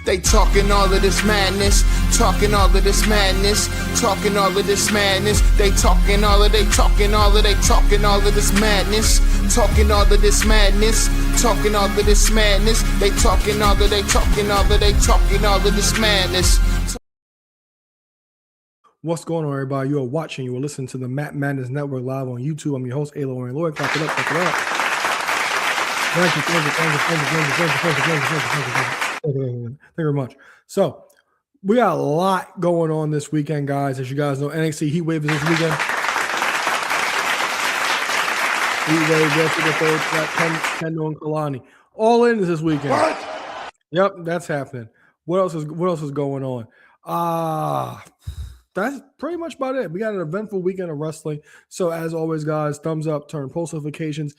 They talking all of this madness, talking all of this madness, talking all of this madness. They talking all of this madness, talking all of this madness, talking all of this madness. They talking all of this madness. What's going on, everybody? You are watching, you are listening to the Matt Madness Network live on YouTube. I'm your host, Alo and Lloyd. Clap it up, clap it up. Thank you very much. So, we got a lot going on this weekend, guys. As you guys know, NXT Heat Wave is this weekend. Heat Wave, Kendall and Kelani. All in is this weekend. What? Yep, that's happening. What else is going on? That's pretty much about it. We got an eventful weekend of wrestling. So as always, guys, thumbs up, turn post notifications.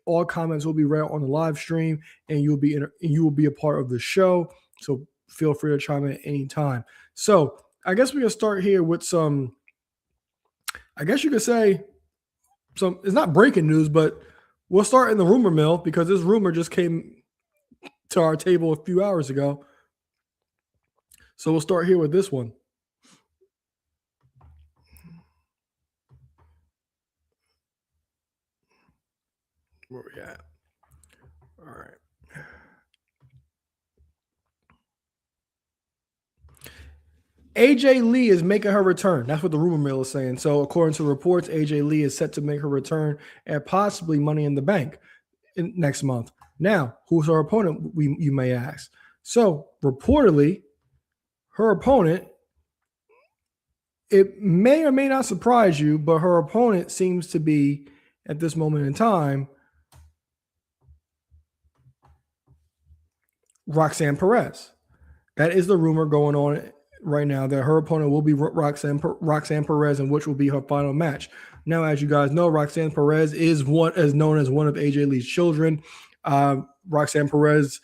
All comments will be read on the live stream, and you will be a part of the show. So feel free to chime in at any time. So I guess we can start here with some, I guess you could say some, it's not breaking news, but we'll start in the rumor mill because this rumor just came to our table a few hours ago. So we'll start here with this one. Where we at? All right. AJ Lee is making her return. That's what the rumor mill is saying. So according to reports, AJ Lee is set to make her return at possibly Money in the Bank next month. Now, who's her opponent, you may ask. So reportedly, her opponent, it may or may not surprise you, but her opponent seems to be, at this moment in time, Roxanne Perez. That is the rumor going on right now, that her opponent will be Roxanne Perez, and which will be her final match. Now, as you guys know, Roxanne Perez is known as one of AJ Lee's children. Roxanne Perez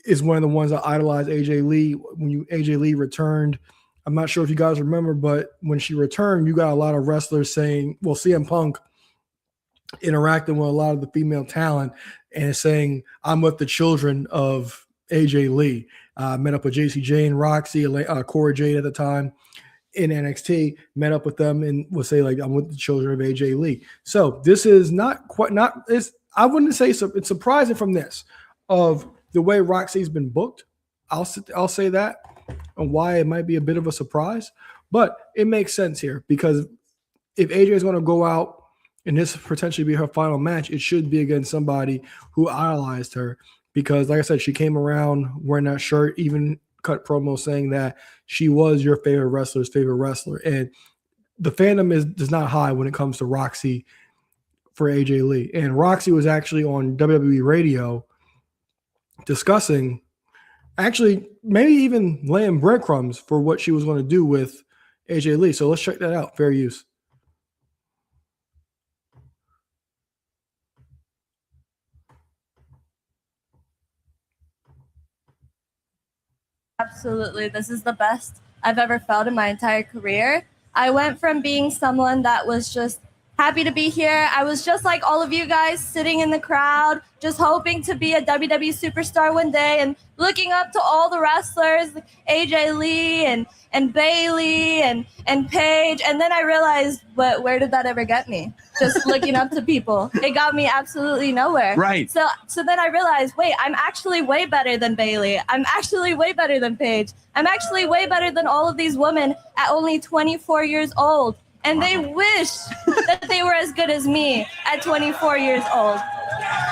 is one of the ones that idolized AJ Lee. When AJ Lee returned, I'm not sure if you guys remember, but when she returned, you got a lot of wrestlers saying, well, CM Punk interacting with a lot of the female talent and saying, I'm with the children of AJ Lee. Met up with JC Jane, Roxy, Cora Jade at the time in NXT, met up with them and would say, like, I'm with the children of AJ Lee. So this is I wouldn't say it's surprising from this, of the way Roxy's been booked. I'll say that, and why it might be a bit of a surprise, but it makes sense here, because if AJ is going to go out and this potentially be her final match, it should be against somebody who idolized her. Because, like I said, she came around wearing that shirt, even cut promo saying that she was your favorite wrestler's favorite wrestler. And the fandom is not high when it comes to Roxy for AJ Lee. And Roxy was actually on WWE radio discussing, actually maybe even laying breadcrumbs for what she was going to do with AJ Lee. So let's check that out. Fair use. Absolutely. This is the best I've ever felt in my entire career. I went from being someone that was just happy to be here. I was just like all of you guys, sitting in the crowd, just hoping to be a WWE superstar one day and looking up to all the wrestlers, like AJ Lee and Bailey and Paige. And then I realized, where did that ever get me? Just looking up to people. It got me absolutely nowhere. Right. So then I realized, wait, I'm actually way better than Bailey. I'm actually way better than Paige. I'm actually way better than all of these women at only 24 years old. And they wish that they were as good as me at 24 years old.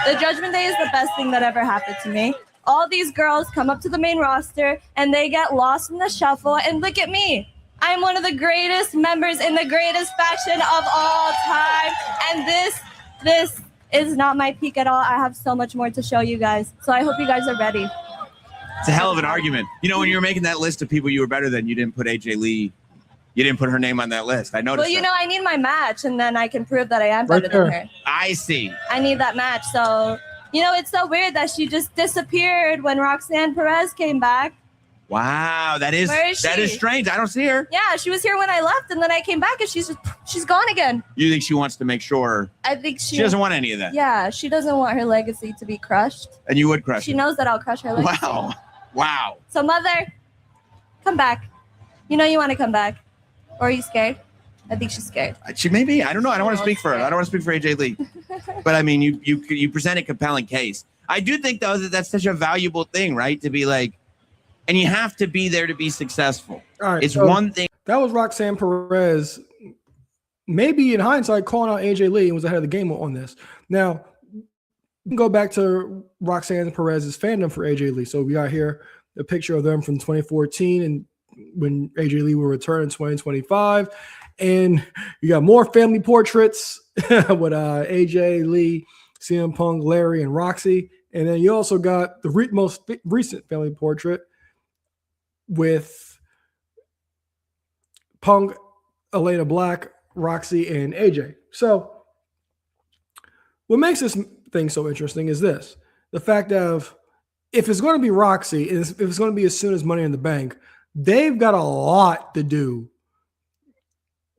The Judgment Day is the best thing that ever happened to me. All these girls come up to the main roster and they get lost in the shuffle. And look at me. I'm one of the greatest members in the greatest faction of all time. And this is not my peak at all. I have so much more to show you guys. So I hope you guys are ready. It's a hell of an argument. You know, when you were making that list of people you were better than, you didn't put AJ Lee. You didn't put her name on that list. I noticed. Well, I need my match, and then I can prove that I am better than her. I see. I need that match. So, it's so weird that she just disappeared when Roxanne Perez came back. Wow, that is strange. I don't see her. Yeah, she was here when I left, and then I came back, and she's gone again. You think she wants to make sure? I think she doesn't want any of that. Yeah, she doesn't want her legacy to be crushed. And you would crush. She knows that I'll crush her legacy. Wow. Wow. So, mother, come back. You know you want to come back. Or are you scared? I think she's scared. She may be. I don't know. I don't want to speak for her. I don't want to speak for AJ Lee. But I mean, you present a compelling case. I do think, though, that that's such a valuable thing, right? To be like, and you have to be there to be successful. All right, it's so one thing. That was Roxanne Perez, maybe in hindsight, calling out AJ Lee and was ahead of the game on this. Now, we can go back to Roxanne Perez's fandom for AJ Lee. So we got here a picture of them from 2014 and when AJ Lee will return in 2025. And you got more family portraits with AJ Lee, CM Punk, Larry, and Roxy. And then you also got the most recent family portrait with Punk, Elena Black, Roxy, and AJ. So what makes this thing so interesting is this. The fact of if it's going to be Roxy, if it's going to be as soon as Money in the Bank, they've got a lot to do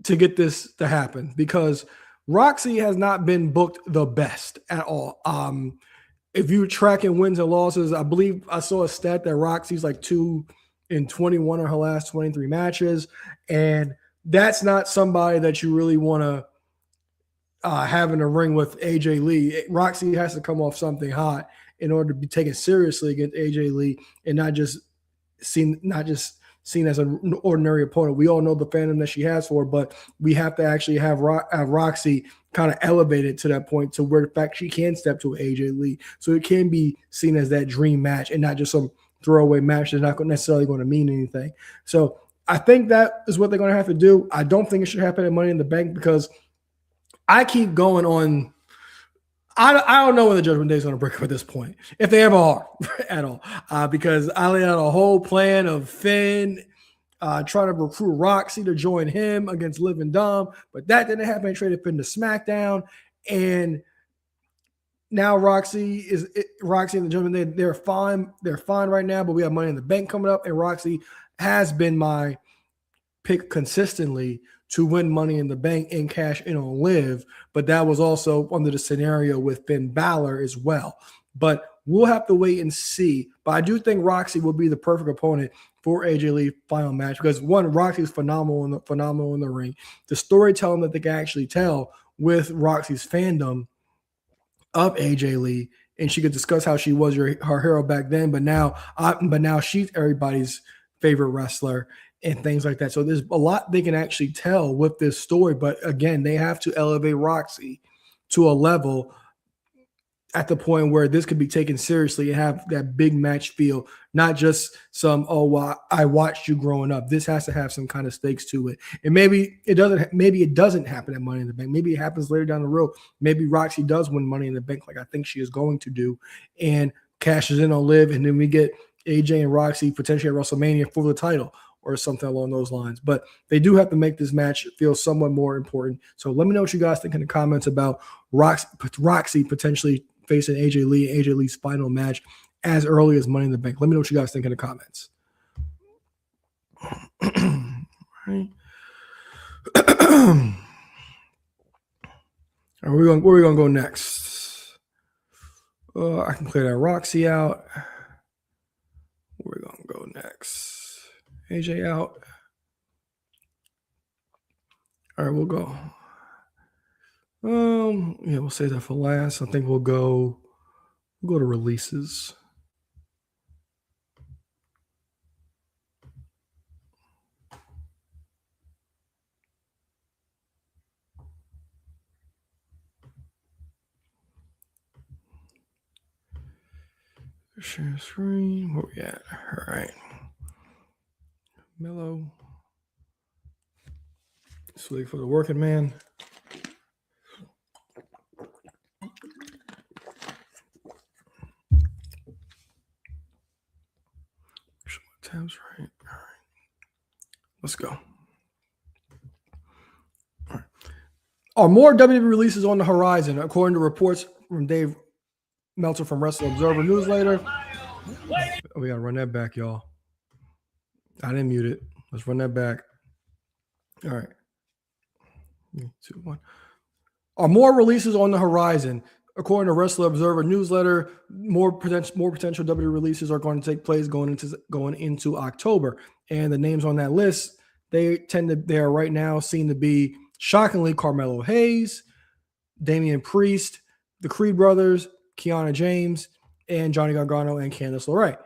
to get this to happen because Roxy has not been booked the best at all. If you're tracking wins and losses, I believe I saw a stat that Roxy's like 2-21 of her last 23 matches. And that's not somebody that you really want to have in a ring with AJ Lee. Roxy has to come off something hot in order to be taken seriously against AJ Lee and not just seen as an ordinary opponent. We all know the fandom that she has for her, but we have to actually have Roxy kind of elevated to that point to where the fact she can step to AJ Lee. So it can be seen as that dream match and not just some throwaway match that's not necessarily going to mean anything. So I think that is what they're going to have to do. I don't think it should happen at Money in the Bank because I keep going on. I don't know when the Judgment Day is going to break up at this point, if they ever are at all, because I laid out a whole plan of Finn trying to recruit Roxy to join him against Liv and Dom, but that didn't happen. They traded Finn to SmackDown, and now Roxy and the Judgment Day, they're fine. They're fine right now, but we have Money in the Bank coming up, and Roxy has been my pick consistently to win Money in the Bank and cash in on Liv, but that was also under the scenario with Finn Balor as well. But we'll have to wait and see. But I do think Roxy will be the perfect opponent for AJ Lee final match because one, Roxy is phenomenal in the ring. The storytelling that they can actually tell with Roxy's fandom of AJ Lee, and she could discuss how she was her hero back then, but now she's everybody's favorite wrestler and things like that. So there's a lot they can actually tell with this story. But again, they have to elevate Roxy to a level at the point where this could be taken seriously and have that big match feel, not just some, I watched you growing up. This has to have some kind of stakes to it. And maybe it doesn't happen at Money in the Bank. Maybe it happens later down the road. Maybe Roxy does win Money in the Bank like I think she is going to do and cashes in on Liv. And then we get AJ and Roxy potentially at WrestleMania for the title or something along those lines. But they do have to make this match feel somewhat more important. So let me know what you guys think in the comments about Roxy potentially facing AJ Lee and AJ Lee's final match as early as Money in the Bank. Let me know what you guys think in the comments. Right. Where are we going to go next? I can clear that Roxy out. Where are we going to go next? AJ out. All right, we'll go. We'll save that for last. I think we'll go to releases. Share screen. Where we at? All right. Mellow. Sleep for the working man. Tabs right. All right. Let's go. All right. Are more WWE releases on the horizon, according to reports from Dave Meltzer from Wrestling Observer Newsletter. We gotta run that back, y'all. I didn't mute it. Let's run that back. All right. 3, 2, 1. Are more releases on the horizon, According to Wrestler Observer newsletter, more potential WWE releases are going to take place going into October. And the names on that list, they are right now seen to be, shockingly, Carmelo Hayes, Damian Priest, the Creed brothers, Kiana James, and Johnny Gargano and Candice LeRae.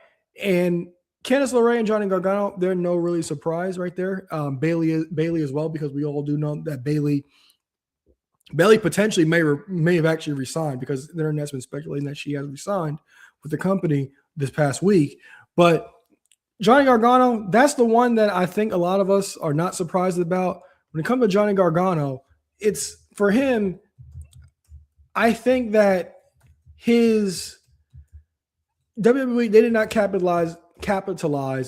And Candice LeRae and Johnny Gargano, they're no really surprise right there. Bailey as well, because we all do know that Bailey potentially may have actually resigned, because the internet's been speculating that she has resigned with the company this past week. But Johnny Gargano, that's the one that I think a lot of us are not surprised about. When it comes to Johnny Gargano, it's for him, I think that his WWE, they did not capitalize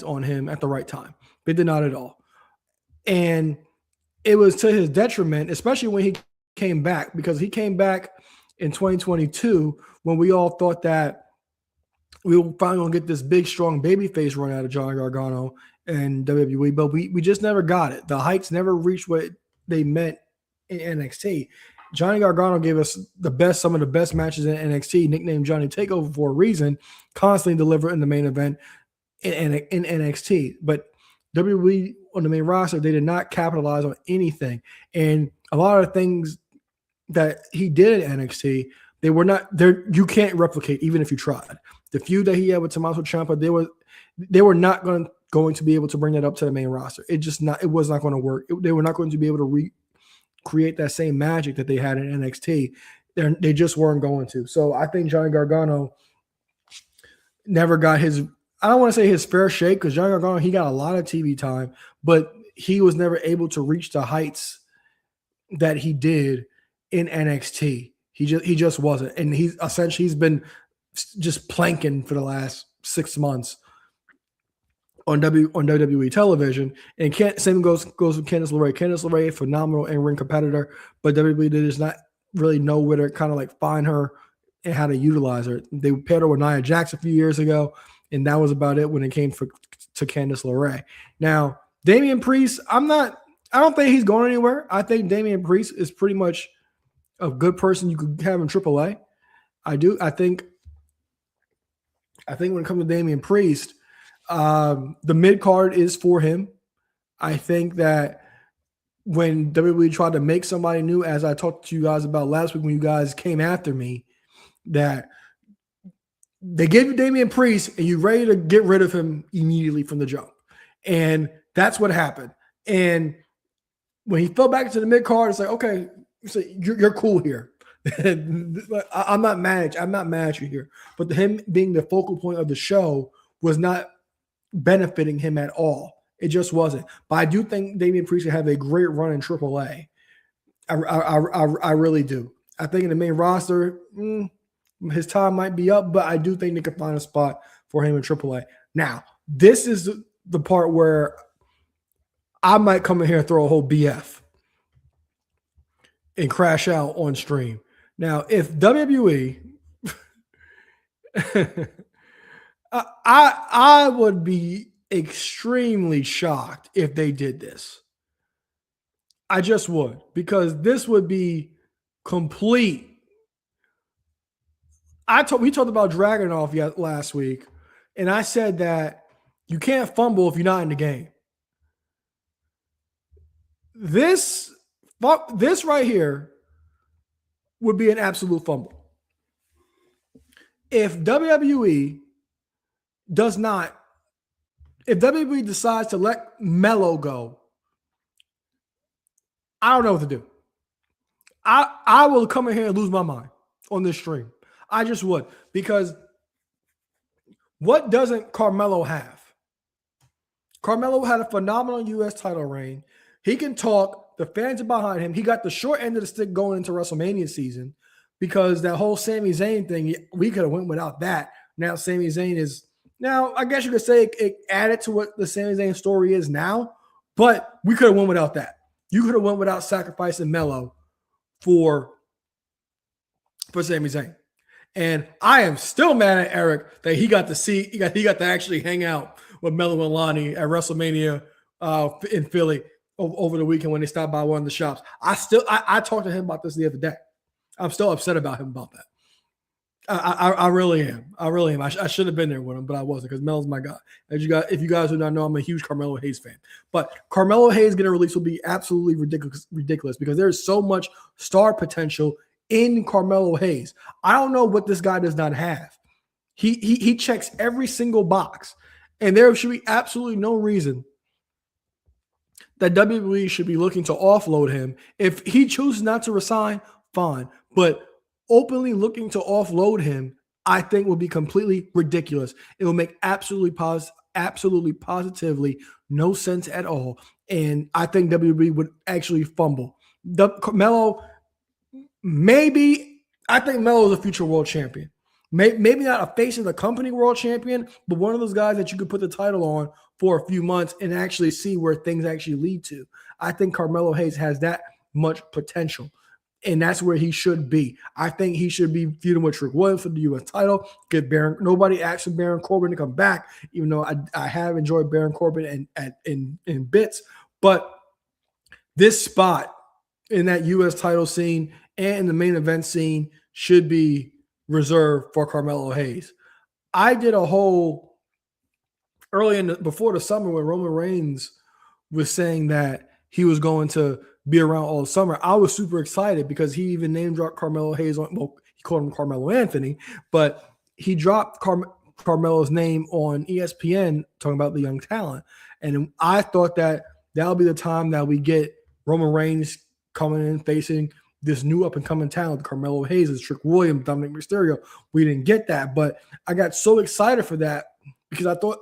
on him at the right time. They did not at all. And it was to his detriment, especially when he came back, because he came back in 2022 when we all thought that we were finally going to get this big, strong babyface run out of Johnny Gargano and WWE, but we just never got it. The heights never reached what they meant in NXT. Johnny Gargano gave us some of the best matches in NXT, nicknamed Johnny Takeover for a reason, constantly delivered in the main event in NXT. But WWE on the main roster, they did not capitalize on anything. And a lot of things that he did in NXT, they were not there. You can't replicate, even if you tried. The feud that he had with Tommaso Ciampa, they were not going to be able to bring that up to the main roster. It was not going to work. They were not going to be able to recreate that same magic that they had in NXT. They just weren't going to. So I think Johnny Gargano never got his, I don't want to say his fair shake, because Johnny Gargano, he got a lot of TV time, but he was never able to reach the heights that he did in NXT. He just wasn't. And he's been just planking for the last 6 months on WWE television. And same goes with Candice LeRae. Candice LeRae, a phenomenal in-ring competitor, but WWE does not really know where to kind of like find her and how to utilize her. They paired her with Nia Jax a few years ago, and that was about it when it came to Candice LeRae. Now, Damian Priest, I don't think he's going anywhere. I think Damian Priest is pretty much a good person you could have in AAA. I do. I think when it comes to Damian Priest, the mid card is for him. I think that when WWE tried to make somebody new, as I talked to you guys about last week when you guys came after me, that they gave you Damian Priest and you're ready to get rid of him immediately from the jump. And that's what happened. And when he fell back into the mid card, it's like, okay, so you're cool here. I'm not mad at you here. But him being the focal point of the show was not benefiting him at all. It just wasn't. But I do think Damian Priest will have a great run in AAA. I really do. I think in the main roster, his time might be up, but I do think they could find a spot for him in AAA. Now, this is the part where I might come in here and throw a whole BF and crash out on stream. Now, if WWE, I would be extremely shocked if they did this. I just would, because this would be complete. We talked about Dragunov last week, and I said that you can't fumble if you're not in the game. This right here would be an absolute fumble. If WWE decides to let Melo go, I don't know what to do. I will come in here and lose my mind on this stream. I just would, because what doesn't Carmelo have? Carmelo had a phenomenal U.S. title reign. He can talk. The fans are behind him. He got the short end of the stick going into WrestleMania season, because that whole Sami Zayn thing, we could have went without that. Now Sami Zayn is, now I guess you could say it added to what the Sami Zayn story is now, but we could have went without that. You could have went without sacrificing Melo for Sami Zayn. And I am still mad at Eric that he got to actually hang out with Melo and Lonnie at WrestleMania in Philly over the weekend when they stopped by one of the shops. I talked to him about this the other day. I'm still upset about him about that. I really am. I really am. I should have been there with him, but I wasn't because Melo's my guy. If you guys do not know, I'm a huge Carmelo Hayes fan. But Carmelo Hayes getting released will be absolutely ridiculous because there is so much star potential in Carmelo Hayes. I don't know what this guy does not have. He checks every single box, and there should be absolutely no reason that WWE should be looking to offload him. If he chooses not to resign, fine. But openly looking to offload him, I think would be completely ridiculous. It will make absolutely positively no sense at all. And I think WWE would actually fumble. Melo, I think Melo is a future world champion. Maybe not a face of the company world champion, but one of those guys that you could put the title on for a few months and actually see where things actually lead to. I think Carmelo Hayes has that much potential, and that's where he should be. I think he should be feuding with Trick Williams for the U.S. title. Nobody asked for Baron Corbin to come back, even though I have enjoyed Baron Corbin in bits. But this spot in that U.S. title scene and in the main event scene should be reserved for Carmelo Hayes. I did a whole before the summer when Roman Reigns was saying that he was going to be around all summer. I was super excited because he even name dropped Carmelo Hayes he called him Carmelo Anthony, but he dropped Carmelo's name on ESPN talking about the young talent. And I thought that that'll be the time that we get Roman Reigns coming in facing this new up-and-coming talent, Carmelo Hayes, Trick Williams, Dominic Mysterio. We didn't get that, but I got so excited for that because I thought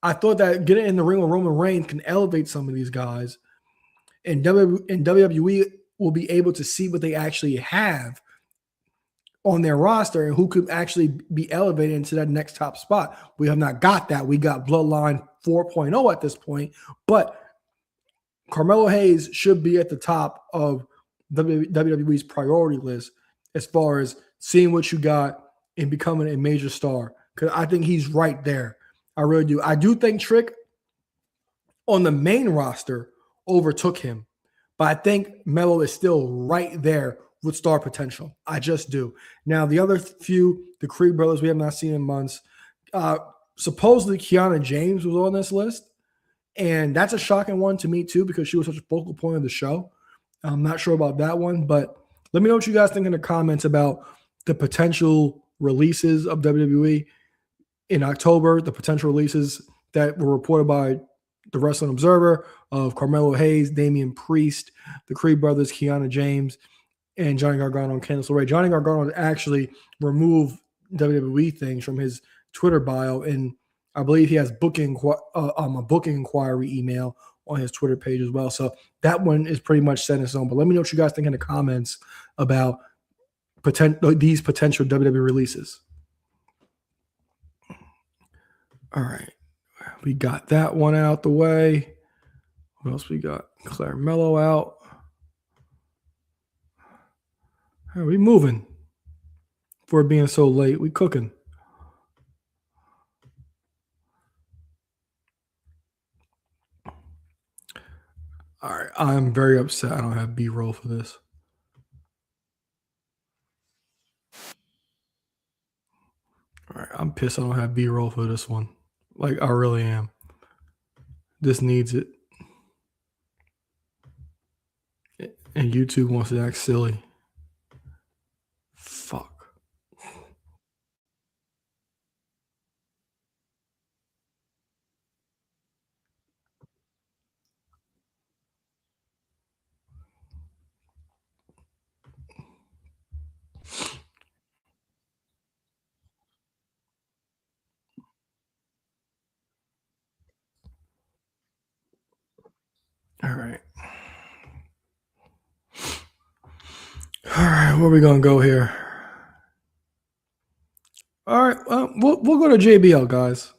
that getting in the ring with Roman Reigns can elevate some of these guys, and WWE will be able to see what they actually have on their roster and who could actually be elevated into that next top spot. We have not got that. We got Bloodline 4.0 at this point, but Carmelo Hayes should be at the top of WWE's priority list as far as seeing what you got and becoming a major star. Because I think he's right there. I really do. I do think Trick on the main roster overtook him. But I think Melo is still right there with star potential. I just do. Now, the other few, the Creed brothers, we have not seen in months. Supposedly, Kiana James was on this list. And that's a shocking one to me, too, because she was such a focal point of the show. I'm not sure about that one, but let me know what you guys think in the comments about the potential releases of WWE in October, the potential releases that were reported by the Wrestling Observer of Carmelo Hayes, Damian Priest, the Creed brothers, Kiana James, and Johnny Gargano and Candice LeRae. Johnny Gargano actually removed WWE things from his Twitter bio, and I believe he has a booking inquiry email on his Twitter page as well. So that one is pretty much set in stone. But let me know what you guys think in the comments about these potential WWE releases. All right. We got that one out the way. What else we got? Claire Mello out. Are we moving? For being so late, we cooking. All right, I'm very upset I don't have B-roll for this. All right, I'm pissed I don't have B-roll for this one. Like, I really am. This needs it. And YouTube wants to act silly. Fuck. All right. All right, where are we going to go here? All right, we'll go to JBL, guys.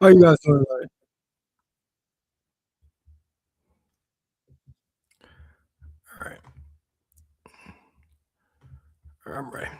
How you guys doing tonight? I'm ready.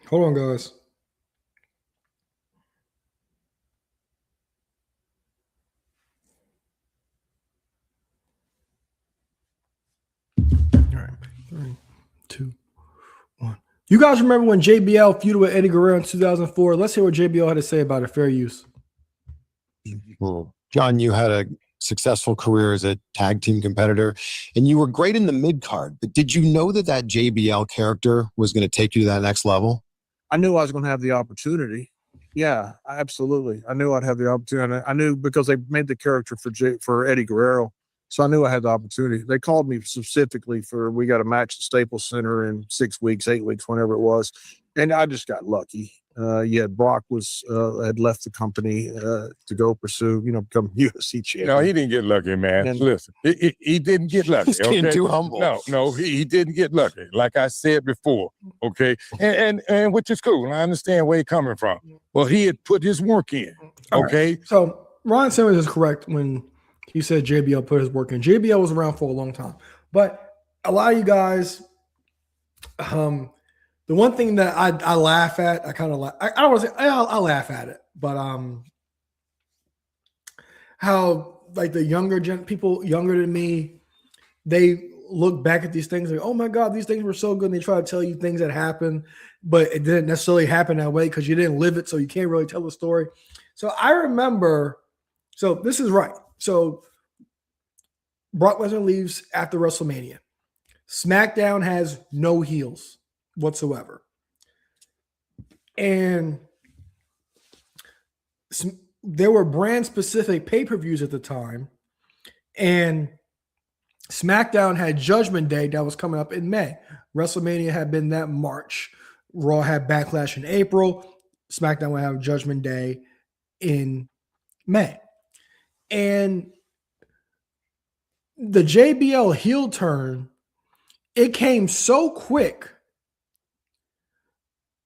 Hold on, guys. All right. 3, 2, 1. You guys remember when JBL feuded with Eddie Guerrero in 2004? Let's hear what JBL had to say about it. Fair use. Well, John, you had a successful career as a tag team competitor, and you were great in the mid card. But did you know that that JBL character was going to take you to that next level? I knew I was going to have the opportunity. Yeah, absolutely. I knew I'd have the opportunity. I knew because they made the character for Eddie Guerrero. So I knew I had the opportunity. They called me specifically we got a match at Staples Center in 6 weeks, 8 weeks, whenever it was. And I just got lucky. Brock had left the company to go pursue, become UFC champion. No, he didn't get lucky, man. And listen, he didn't get lucky. He's being too humble. No, he didn't get lucky. Like I said before, okay, and which is cool. I understand where he's coming from. Well, he had put his work in. Okay, Right. So Ron Simmons is correct when he said JBL put his work in. JBL was around for a long time, but a lot of you guys, the one thing that I laugh at, I kind of laugh. I don't want to say I laugh at it, but how like the younger people younger than me, they look back at these things like, oh my God, these things were so good. And they try to tell you things that happened, but it didn't necessarily happen that way because you didn't live it, so you can't really tell the story. So I remember. So this is right. So Brock Lesnar leaves after WrestleMania. SmackDown has no heels whatsoever. And there were brand specific pay-per-views at the time. And SmackDown had Judgment Day that was coming up in May. WrestleMania had been that March. Raw had Backlash in April. SmackDown would have Judgment Day in May. And the JBL heel turn, it came so quick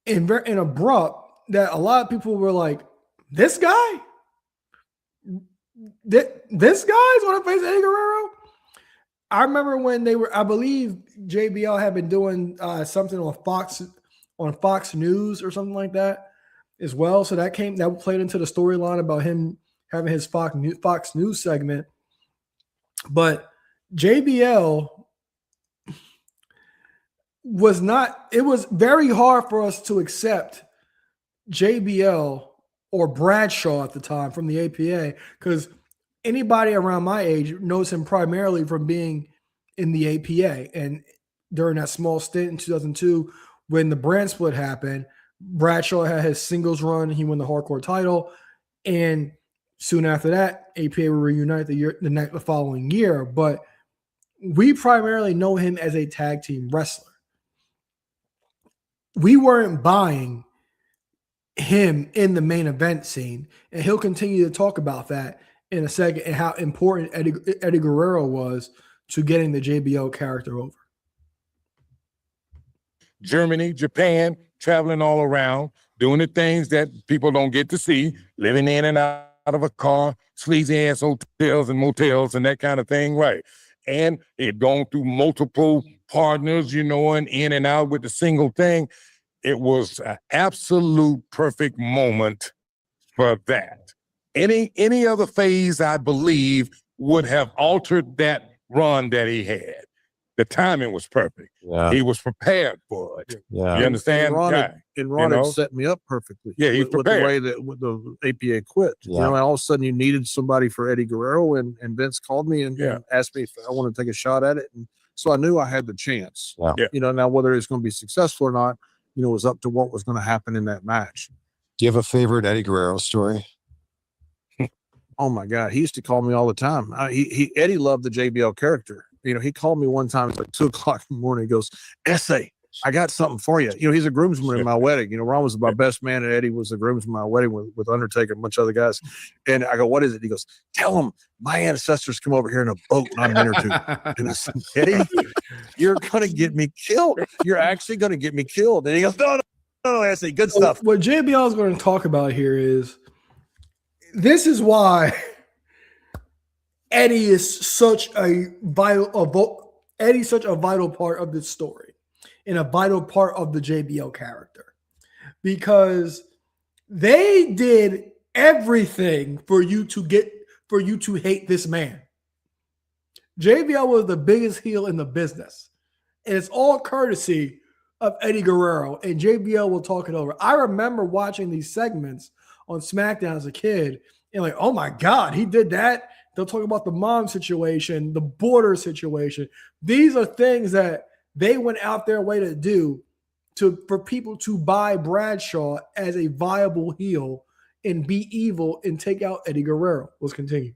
and abrupt that a lot of people were like, this guy? This guy's going to face Eddie Guerrero? I remember when I believe JBL had been doing something on Fox News or something like that as well. So that played into the storyline about him having his Fox News segment. But JBL it was very hard for us to accept JBL or Bradshaw at the time from the APA, because anybody around my age knows him primarily from being in the APA. And during that small stint in 2002, when the brand split happened, Bradshaw had his singles run. He won the hardcore title. And soon after that, APA will reunite the following year. But we primarily know him as a tag team wrestler. We weren't buying him in the main event scene. And he'll continue to talk about that in a second and how important Eddie Guerrero was to getting the JBL character over. Germany, Japan, traveling all around, doing the things that people don't get to see, living in and out of a car, sleazy ass hotels and motels and that kind of thing, right? And it going through multiple partners, and in and out with the single thing. It was an absolute perfect moment for that. Any other phase, I believe, would have altered that run that he had. The timing was perfect. Yeah. He was prepared for it. Yeah. You understand? Ron had set me up perfectly. Yeah, he's with the way that the APA quit. Yeah. And all of a sudden you needed somebody for Eddie Guerrero, and Vince called me and asked me if I wanted to take a shot at it. And So I knew I had the chance. Wow. Yeah. You know, now whether it's going to be successful or not, you know, was up to what was going to happen in that match. Do you have a favorite Eddie Guerrero story? Oh my God, he used to call me all the time. Eddie loved the JBL character. You know, he called me one time. It's like 2:00 in the morning. He goes, "Essay, I got something for you." You know, he's a groomsman in my wedding. You know, Ron was my best man, and Eddie was the groomsman in my wedding with Undertaker and a bunch of other guys. And I go, "What is it?" He goes, "Tell him my ancestors come over here in a boat, not an inner tube." And I said, "Eddie, you're gonna get me killed. You're actually gonna get me killed." And he goes, "No, Essay, good stuff." What JBL is going to talk about here is this is why Eddie is such a vital part of this story and a vital part of the JBL character, because they did everything for you to hate this man. JBL was the biggest heel in the business, and it's all courtesy of Eddie Guerrero, and JBL will talk it over. I remember watching these segments on SmackDown as a kid and like, oh my God, he did that. They'll talk about the mom situation, the border situation. These are things that they went out their way to do for people to buy Bradshaw as a viable heel and be evil and take out Eddie Guerrero. Let's continue.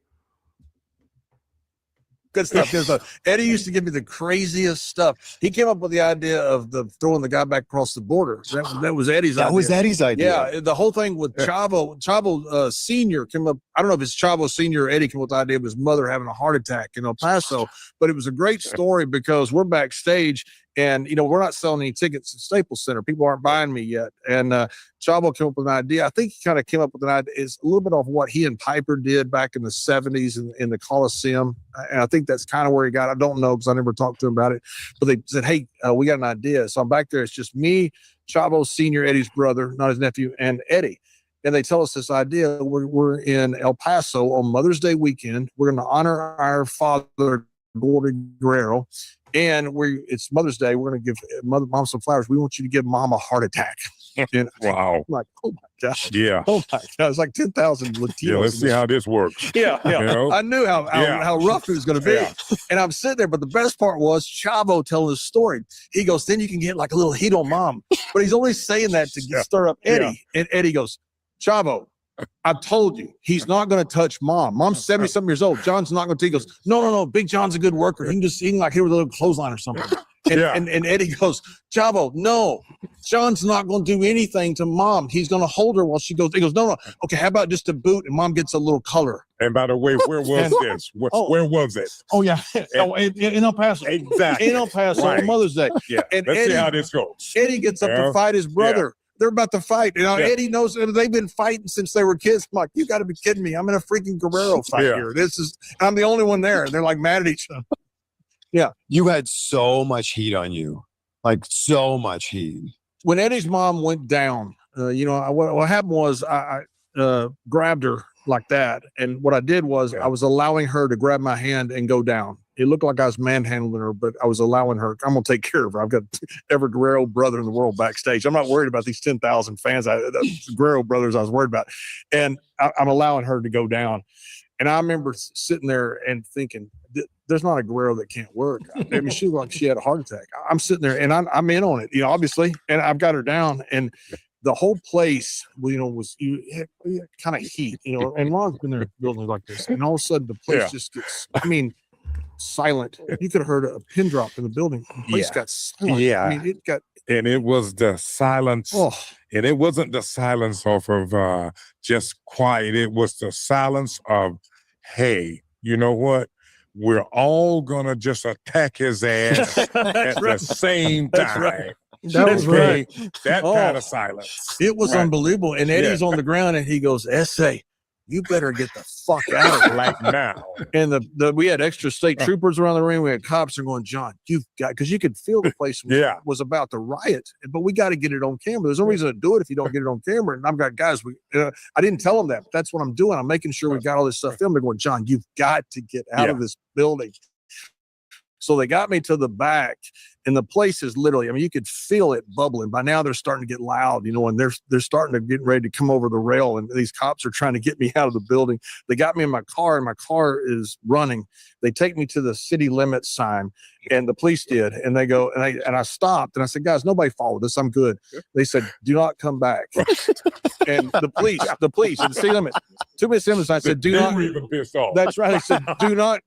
Good stuff. Good stuff. Eddie used to give me the craziest stuff. He came up with the idea of throwing the guy back across the border. That was Eddie's idea. That was Eddie's idea. Yeah, the whole thing with Chavo Senior came up. I don't know if it's Chavo Senior or Eddie came up with the idea of his mother having a heart attack in El Paso, but it was a great story because we're backstage and, you know, we're not selling any tickets at Staples Center. People aren't buying me yet. And Chavo came up with an idea. I think he kind of came up with an idea. It's a little bit of what he and Piper did back in the 70s in the Coliseum. And I think that's kind of where he got it. I don't know because I never talked to him about it. But they said, hey, we got an idea. So I'm back there. It's just me, Chavo Senior, Eddie's brother, not his nephew, and Eddie. And they tell us this idea. We're in El Paso on Mother's Day weekend. We're going to honor our father, Gordon Guerrero. And it's Mother's Day. We're going to give mom some flowers. We want you to give mom a heart attack. And Wow. I'm like, oh my gosh. Yeah. Oh my God. It's like 10,000 Latinos. Yeah, let's see how this works. Yeah. You know? I knew how rough it was going to be. Yeah. And I'm sitting there, but the best part was Chavo telling his story. He goes, then you can get like a little heat on mom. But he's only saying that to stir up Eddie. Yeah. And Eddie goes, Chavo, I told you, he's not going to touch mom. Mom's 70-something years old. John's not going to. He goes, no. Big John's a good worker. He can like hit with a little clothesline or something. And Eddie goes, Chavo, no, John's not going to do anything to mom. He's going to hold her while she goes. He goes, no. Okay, how about just a boot and mom gets a little color? And by the way, where was this? Where was it? Oh, yeah. In El Paso. Exactly. In El Paso on Mother's Day. Yeah. And Let's Eddie, see how this goes. Eddie gets up to fight his brother. Yeah. They're about to fight. You know, Eddie knows they've been fighting since they were kids. I'm like, you got to be kidding me. I'm in a freaking Guerrero fight here. I'm the only one there. They're like mad at each other. Yeah. You had so much heat on you. Like so much heat. When Eddie's mom went down, what happened was I grabbed her like that. And what I did was I was allowing her to grab my hand and go down. It looked like I was manhandling her, but I was allowing her. I'm going to take care of her. I've got every Guerrero brother in the world backstage. I'm not worried about these 10,000 fans. The Guerrero brothers I was worried about. And I'm allowing her to go down. And I remember sitting there and thinking, there's not a Guerrero that can't work. I mean, she looked like she had a heart attack. I'm sitting there and I'm in on it, obviously. And I've got her down. And the whole place, was kind of heat, and Ron's been there building like this. And all of a sudden the place just gets, silent. You could have heard a pin drop in the building. The place got silent. Yeah. I mean, and it was the silence. Oh. And it wasn't the silence off of just quiet. It was the silence of, hey, you know what? We're all going to just attack his ass at the same time. Right. That was right. That kind of silence. It was unbelievable. And Eddie's on the ground and he goes, "Essay, you better get the fuck out of here." Like now. And we had extra state troopers around the ring. We had cops. They're going, "John, you've got," because you could feel the place was about to riot. But we got to get it on camera. There's no reason to do it if you don't get it on camera. And I've got guys. I didn't tell them that. But that's what I'm doing. I'm making sure we got all this stuff filmed. They're going, "John, you've got to get out of this building." So they got me to the back, And the place is literally, I mean, you could feel it bubbling. By now they're starting to get loud, you know, and they're starting to get ready to come over the rail. And these cops are trying to get me out of the building. They got me in my car, and my car is running. They take me to the city limits sign, and the police did. And they go, and I stopped, and I said, guys, nobody followed this. I'm good. They said, do not come back. And the police, at the city limits, 2 minutes in, I said, do They not. were even pissed off. That's right.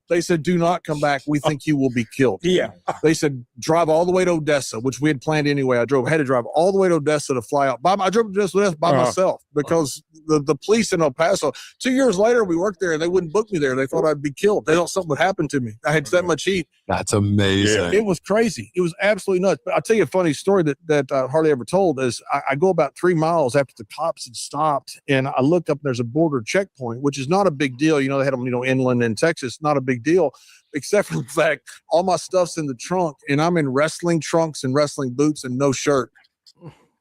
They said, do not come back. We think you will be killed. Yeah. They said, drive all the way to Odessa, which we had planned anyway. I had to drive all the way to Odessa to fly out. I drove to Odessa by myself because the police in El Paso, 2 years later, we worked there and they wouldn't book me there. They thought I'd be killed. They thought something would happen to me. I had that much heat. That's amazing. It was crazy. It was absolutely nuts. But I'll tell you a funny story that I hardly ever told is I go about 3 miles after the cops had stopped, and I looked up and there's a border checkpoint, which is not a big deal. You know, they had them, you know, inland in Texas, not a big deal, except for the fact all my stuff's in the trunk and I'm in wrestling trunks and wrestling boots and no shirt.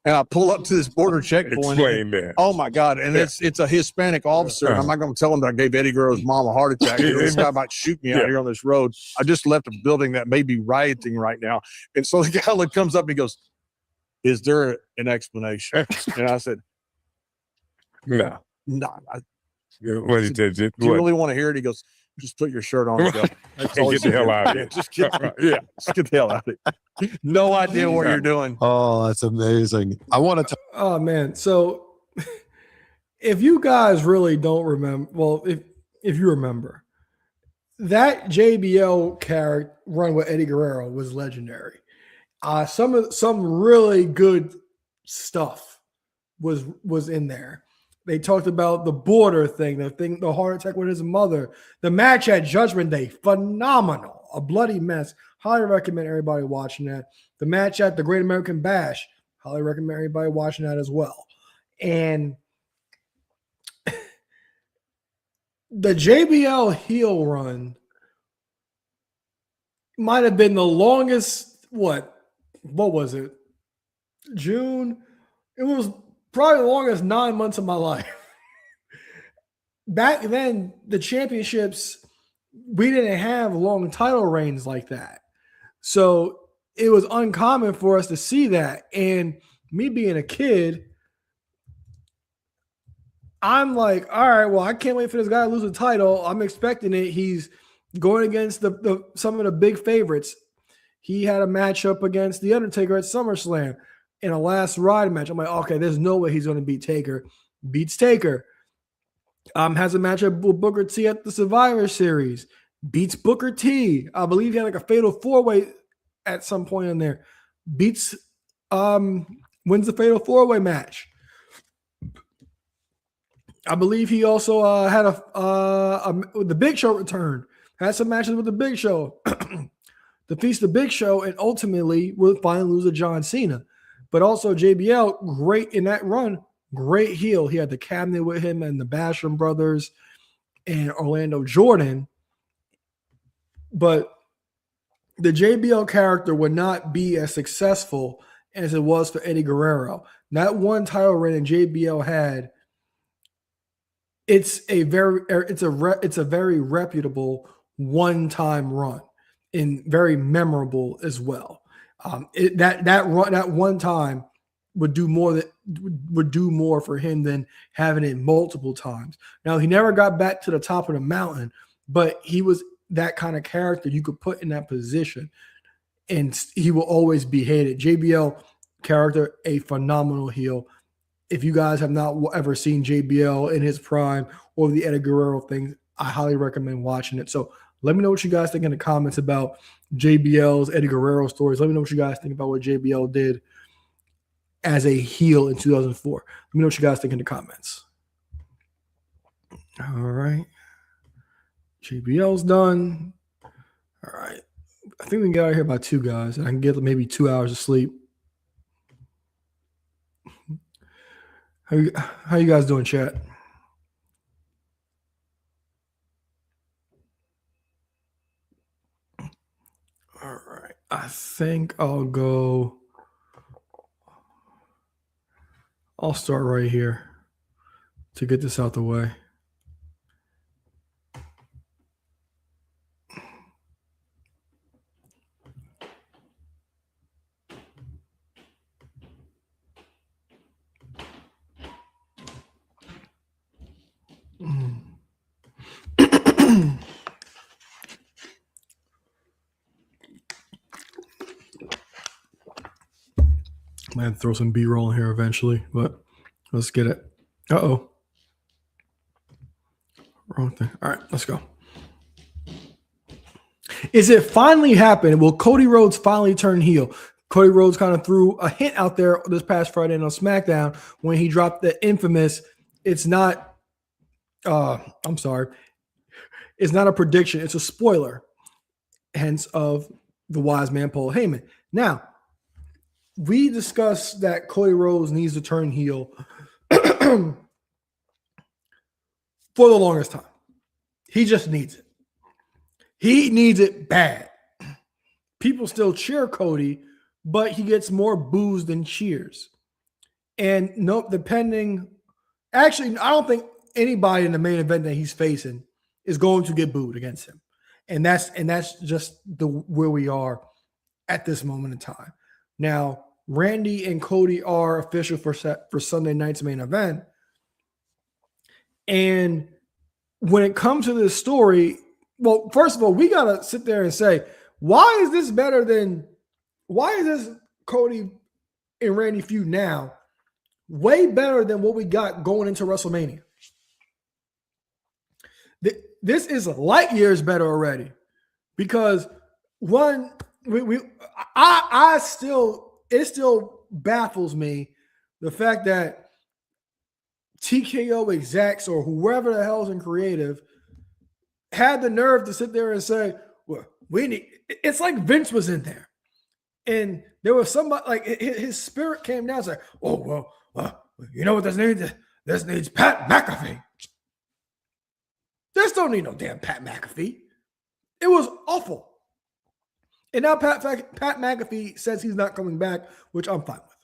And I pull up to this border checkpoint. Explain that. Oh my God. And it's a Hispanic officer. And I'm not going to tell him that I gave Eddie Guerrero's mom a heart attack. This guy might shoot me out here on this road. I just left a building that may be rioting right now. And so the guy comes up and he goes, is there an explanation? And I said, No. What he did? Do you really want to hear it? He goes, just put your shirt on and go. That's all Get the hell out of here. Just get the hell out of it. No idea what you're doing. Oh, that's amazing. I want to. Oh man. So if you guys really don't remember, well, if you remember, that JBL character run with Eddie Guerrero was legendary. Some really good stuff was in there. They talked about the border thing, the heart attack with his mother, the match at Judgment Day, phenomenal, a bloody mess. Highly recommend everybody watching that. The match at the Great American Bash, highly recommend everybody watching that as well. And the JBL heel run might have been the longest. What was it? June. It was probably the longest 9 months of my life. Back then, the championships, we didn't have long title reigns like that. So it was uncommon for us to see that. And me being a kid, I'm like, all right, well, I can't wait for this guy to lose the title. I'm expecting it. He's going against some of the big favorites. He had a matchup against The Undertaker at SummerSlam in a last ride match. I'm like, okay, there's no way he's going to beat Taker. Beats Taker. Has a matchup with Booker T at the Survivor Series. Beats Booker T. I believe he had like a fatal 4-way at some point in there. Wins the fatal 4-way match. I believe he also had the Big Show return. Had some matches with the Big Show. Defeats the Big Show and ultimately will finally lose to John Cena. But also JBL, great in that run, great heel. He had the Cabinet with him and the Basham brothers and Orlando Jordan. But the JBL character would not be as successful as it was for Eddie Guerrero. That one title reign JBL had, it's a very reputable one-time run and very memorable as well. That one time would do more for him than having it multiple times. Now, he never got back to the top of the mountain, but he was that kind of character you could put in that position, and he will always be hated. JBL character, a phenomenal heel. If you guys have not ever seen JBL in his prime or the Eddie Guerrero thing, I highly recommend watching it. So let me know what you guys think in the comments about JBL's Eddie Guerrero stories. Let me know what you guys think about what JBL did as a heel in 2004. Let me know what you guys think in the comments. All right. JBL's done. All right. I think we can get out of here by 2 guys, and I can get maybe 2 hours of sleep. How you guys doing, chat? All right. I think I'll start right here to get this out the way. I might throw some B-roll in here eventually, but let's get it. Uh-oh. Wrong thing. All right, let's go. Is it finally happened? Will Cody Rhodes finally turn heel? Cody Rhodes kind of threw a hint out there this past Friday on SmackDown when he dropped the infamous, it's not a prediction, it's a spoiler, hence of the wise man Paul Heyman. Now, we discussed that Cody Rhodes needs to turn heel for the longest time. He just needs it. He needs it bad. People still cheer Cody, but he gets more boos than cheers. And actually, I don't think anybody in the main event that he's facing is going to get booed against him. And that's just where we are at this moment in time. Now, Randy and Cody are official for Sunday night's main event. And when it comes to this story, well, first of all, we got to sit there and say, why is this Cody and Randy feud now way better than what we got going into WrestleMania? This is light years better already, because one, it still baffles me the fact that TKO execs or whoever the hell's in creative had the nerve to sit there and say, well, it's like Vince was in there. And there was somebody, like his spirit came down and said, oh, well, you know what this needs? This needs Pat McAfee. This don't need no damn Pat McAfee. It was awful. And now Pat McAfee says he's not coming back, which I'm fine with.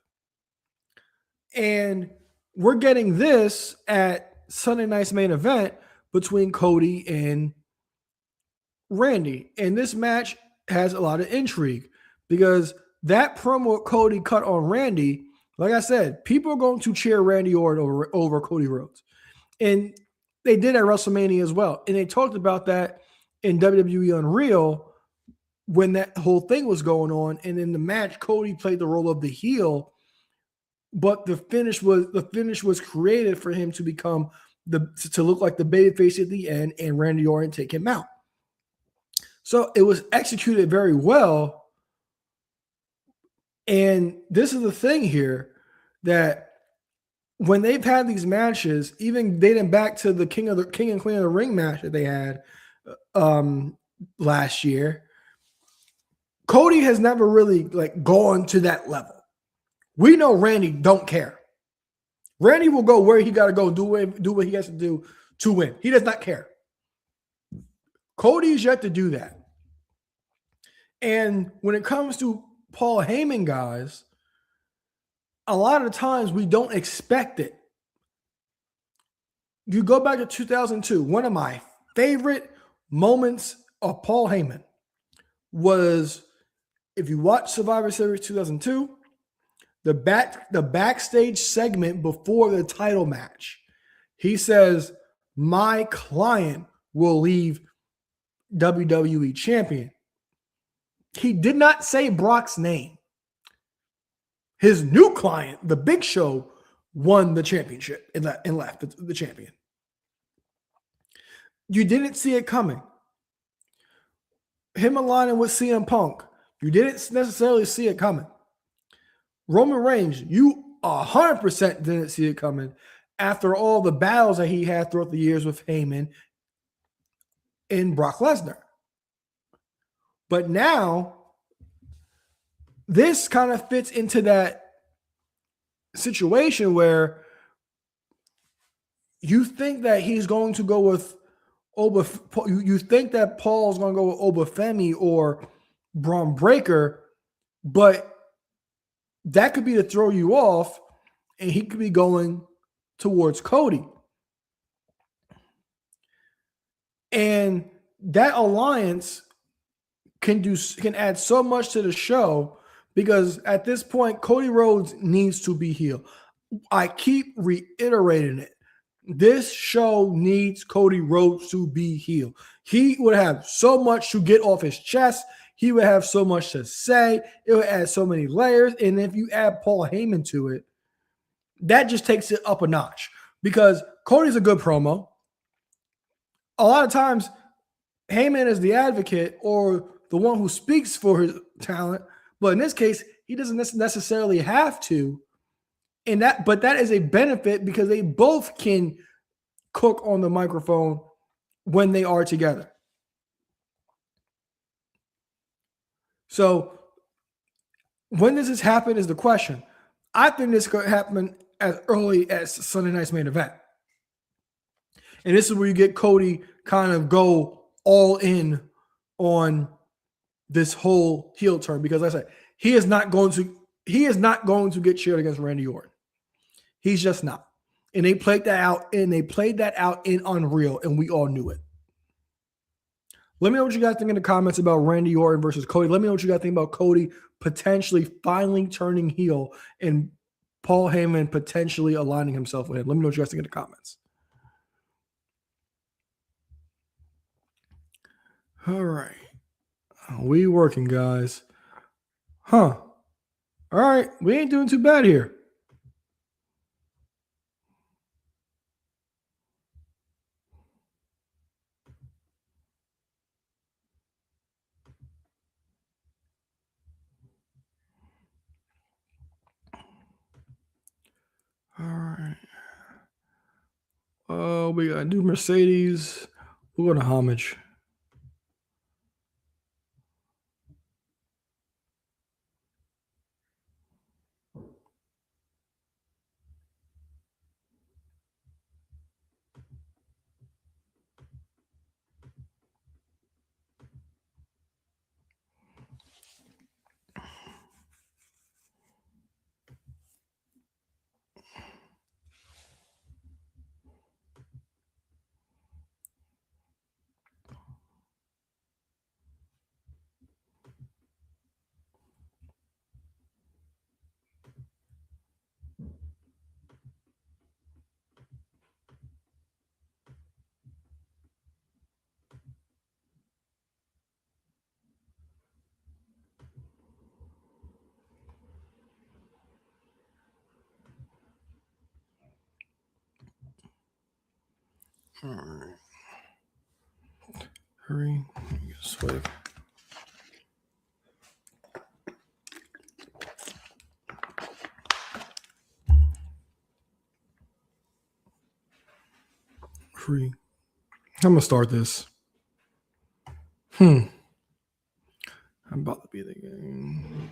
And we're getting this at Sunday night's main event between Cody and Randy. And this match has a lot of intrigue because that promo Cody cut on Randy, like I said, people are going to cheer Randy Orton over Cody Rhodes. And they did at WrestleMania as well. And they talked about that in WWE Unreal when that whole thing was going on. And in the match, Cody played the role of the heel, but the finish was created for him to become to look like the babyface at the end and Randy Orton take him out. So it was executed very well. And this is the thing here, that when they've had these matches, even dating back to the King and Queen of the Ring match that they had last year, Cody has never really gone to that level. We know Randy don't care. Randy will go where he got to go, do what he has to do to win. He does not care. Cody's yet to do that. And when it comes to Paul Heyman, guys, a lot of times we don't expect it. You go back to 2002, one of my favorite moments of Paul Heyman was, if you watch Survivor Series 2002, the backstage segment before the title match. He says, my client will leave WWE champion. He did not say Brock's name. His new client, the Big Show, won the championship and left the champion. You didn't see it coming. Him aligning with CM Punk, you didn't necessarily see it coming. Roman Reigns, you 100% didn't see it coming after all the battles that he had throughout the years with Heyman and Brock Lesnar. But now, this kind of fits into that situation where you think that he's going to go with you think that Paul's going to go with Obafemi or Braun Breaker, but that could be to throw you off, and he could be going towards Cody. And that alliance can add so much to the show, because at this point, Cody Rhodes needs to be heel. I keep reiterating it. This show needs Cody Rhodes to be heel. He would have so much to get off his chest. He would have so much to say. It would add so many layers. And if you add Paul Heyman to it, that just takes it up a notch. Because Cody's a good promo. A lot of times, Heyman is the advocate or the one who speaks for his talent. But in this case, he doesn't necessarily have to. But that is a benefit because they both can cook on the microphone when they are together. So when does this happen is the question. I think this could happen as early as Sunday night's main event. And this is where you get Cody kind of go all in on this whole heel turn because like I said, he is not going to get cheered against Randy Orton. He's just not. And they played that out in Unreal, and we all knew it. Let me know what you guys think in the comments about Randy Orton versus Cody. Let me know what you guys think about Cody potentially finally turning heel and Paul Heyman potentially aligning himself with him. Let me know what you guys think in the comments. All right. We working, guys. Huh. All right. We ain't doing too bad here. All right. We got to do Mercedes. We'll go to Homage. All right. Hurry. Swipe. Free. I'm gonna start this. I'm about to be the game.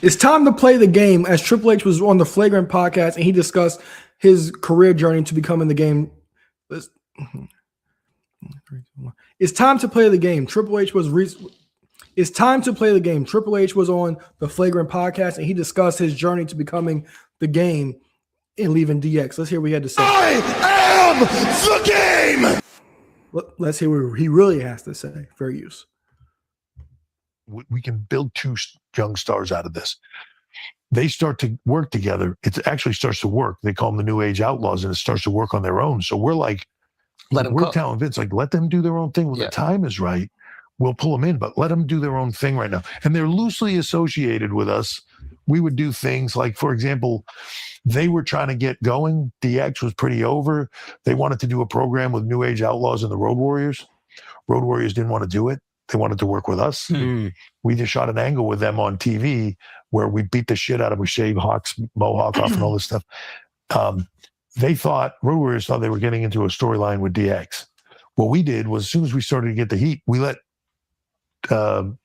It's time to play the game as Triple H was on the Flagrant podcast and he discussed his career journey to becoming the game. It's time to play the game. It's time to play the game. Triple H was on the Flagrant podcast and he discussed his journey to becoming the game and leaving DX. Let's hear what he had to say. I am the game. Let's hear what he really has to say. Fair use. We can build two young stars out of this. They start to work together. It actually starts to work. They call them the New Age Outlaws, and it starts to work on their own. So we're like, we're telling Vince, like, let them do their own thing when the time is right. We'll pull them in, but let them do their own thing right now. And they're loosely associated with us. We would do things like, for example, they were trying to get going. DX was pretty over. They wanted to do a program with New Age Outlaws and the Road Warriors. Road Warriors didn't want to do it. They wanted to work with us. We just shot an angle with them on TV where we beat the shit out of them. We shaved Hawk's mohawk off and all this stuff. Road Warriors thought they were getting into a storyline with DX. What we did was, as soon as we started to get the heat, we let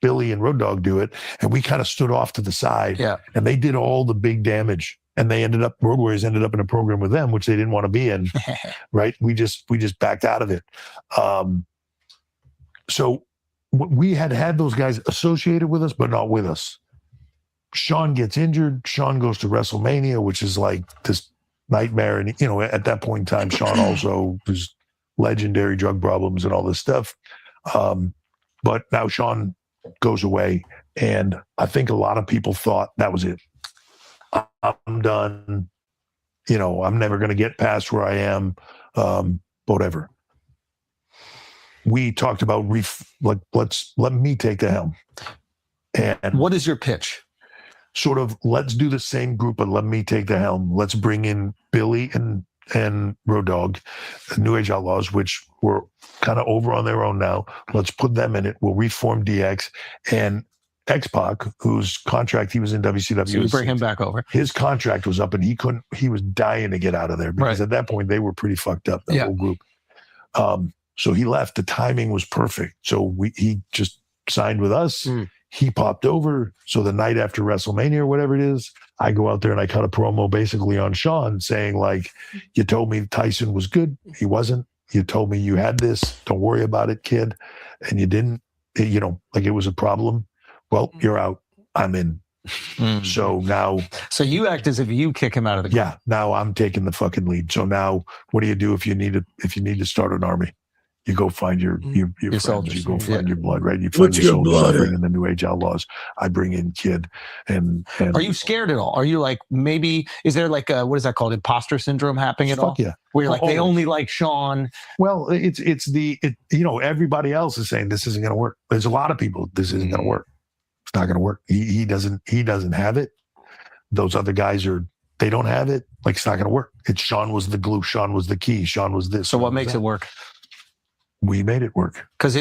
Billy and Road Dogg do it, and we kind of stood off to the side. And they did all the big damage. And Road Warriors ended up in a program with them, which they didn't want to be in. Right? We just backed out of it. So we had those guys associated with us, but not with us. Shawn gets injured. Shawn goes to WrestleMania, which is like this nightmare. And, at that point in time, Shawn also was legendary drug problems and all this stuff. But now Sean goes away, and I think a lot of people thought that was it. I'm done. I'm never going to get past where I am. Whatever. We talked about let me take the helm. And what is your pitch? Sort of, let's do the same group, but let me take the helm. Let's bring in Billy and Road Dogg, the New Age Outlaws, which were kind of over on their own now. Let's put them in it. We'll reform DX and X-Pac, whose contract, he was in WCW. So you bring him back over. His contract was up, and he was dying to get out of there because at that point they were pretty fucked up, the whole group. So he left. The timing was perfect. So he just signed with us. He popped over. So the night after WrestleMania or whatever it is, I go out there and I cut a promo basically on Sean saying, like, you told me Tyson was good. He wasn't. You told me you had this. Don't worry about it, kid. And you didn't, like it was a problem. Well, you're out. I'm in. So now. So you act as if you kick him out of the group. Yeah. Now I'm taking the fucking lead. So now what do you do if you need to start an army? You go find your friends, soldiers. you go find your blood, right? You find your soldiers. I bring in the New Age Outlaws. I bring in Kid. And are you scared at all? Are you like, maybe, is there like what is that called? Imposter syndrome happening at all? Yeah. Where you're like, they only like Sean. Well, everybody else is saying this isn't going to work. There's a lot of people, this isn't going to work. It's not going to work. He doesn't have it. Those other guys they don't have it. Like, it's not going to work. Sean was the glue. Sean was the key. Sean was this. So what makes it work? We made it work. Because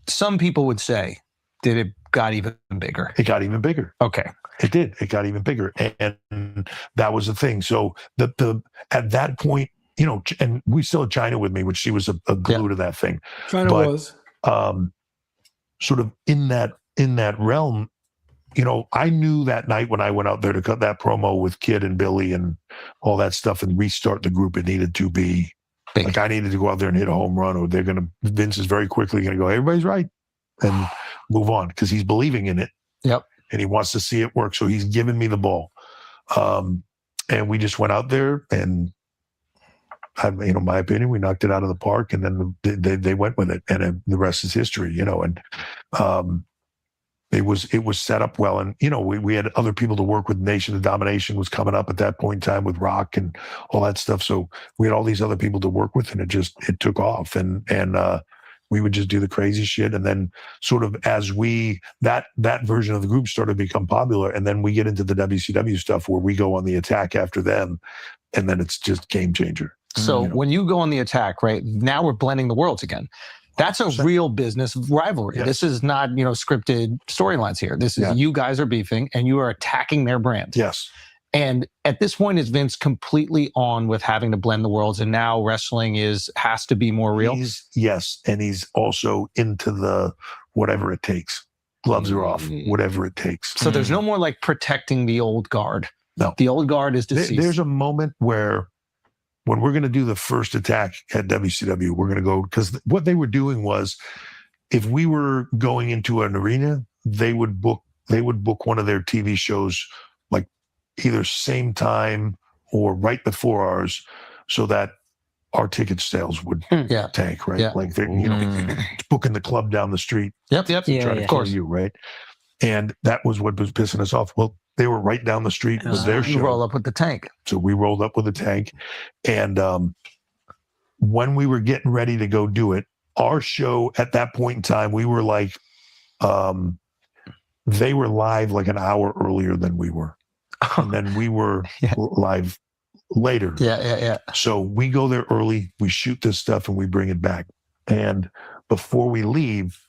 some people would say that it got even bigger. It got even bigger. Okay. It did. It got even bigger. And that was the thing. So at that point, and we still had China with me, which she was a glue to that thing. China was. Sort of in that realm, I knew that night when I went out there to cut that promo with Kid and Billy and all that stuff and restart the group, it needed to be big. Like, I needed to go out there and hit a home run, or Vince is very quickly going to go, everybody's right, and move on, because he's believing in it. Yep. And he wants to see it work. So he's giving me the ball. And we just went out there, and my opinion, we knocked it out of the park, and then they went with it, and the rest is history, and it was set up well. And, we had other people to work with. Nation of Domination was coming up at that point in time with Rock and all that stuff. So we had all these other people to work with, and it took off, and we would just do the crazy shit. And then sort of as that version of the group started to become popular, and then we get into the WCW stuff where we go on the attack after them, and then it's just game changer. So when you go on the attack, right, now we're blending the worlds again. That's a real business rivalry. Yes. This is not, scripted storylines here. This is you guys are beefing and you are attacking their brand. Yes. And at this point, is Vince completely on with having to blend the worlds, and now wrestling has to be more real? Yes. And he's also into the whatever it takes. Gloves are off, whatever it takes. So there's no more like protecting the old guard. No. The old guard is deceased. There's a moment where when we're going to do the first attack at WCW, we're going to go, because what they were doing was, if we were going into an arena, they would book one of their TV shows like either same time or right before ours, so that our ticket sales would tank, right? Yeah. Like they're booking the club down the street. Yep. Of course, you right. And that was what was pissing us off. Well, they were right down the street with their show. You roll up with the tank. So we rolled up with the tank. And when we were getting ready to go do it, our show at that point in time, we were like, they were live like an hour earlier than we were. And then we were live later. Yeah. So we go there early, we shoot this stuff, and we bring it back. And before we leave,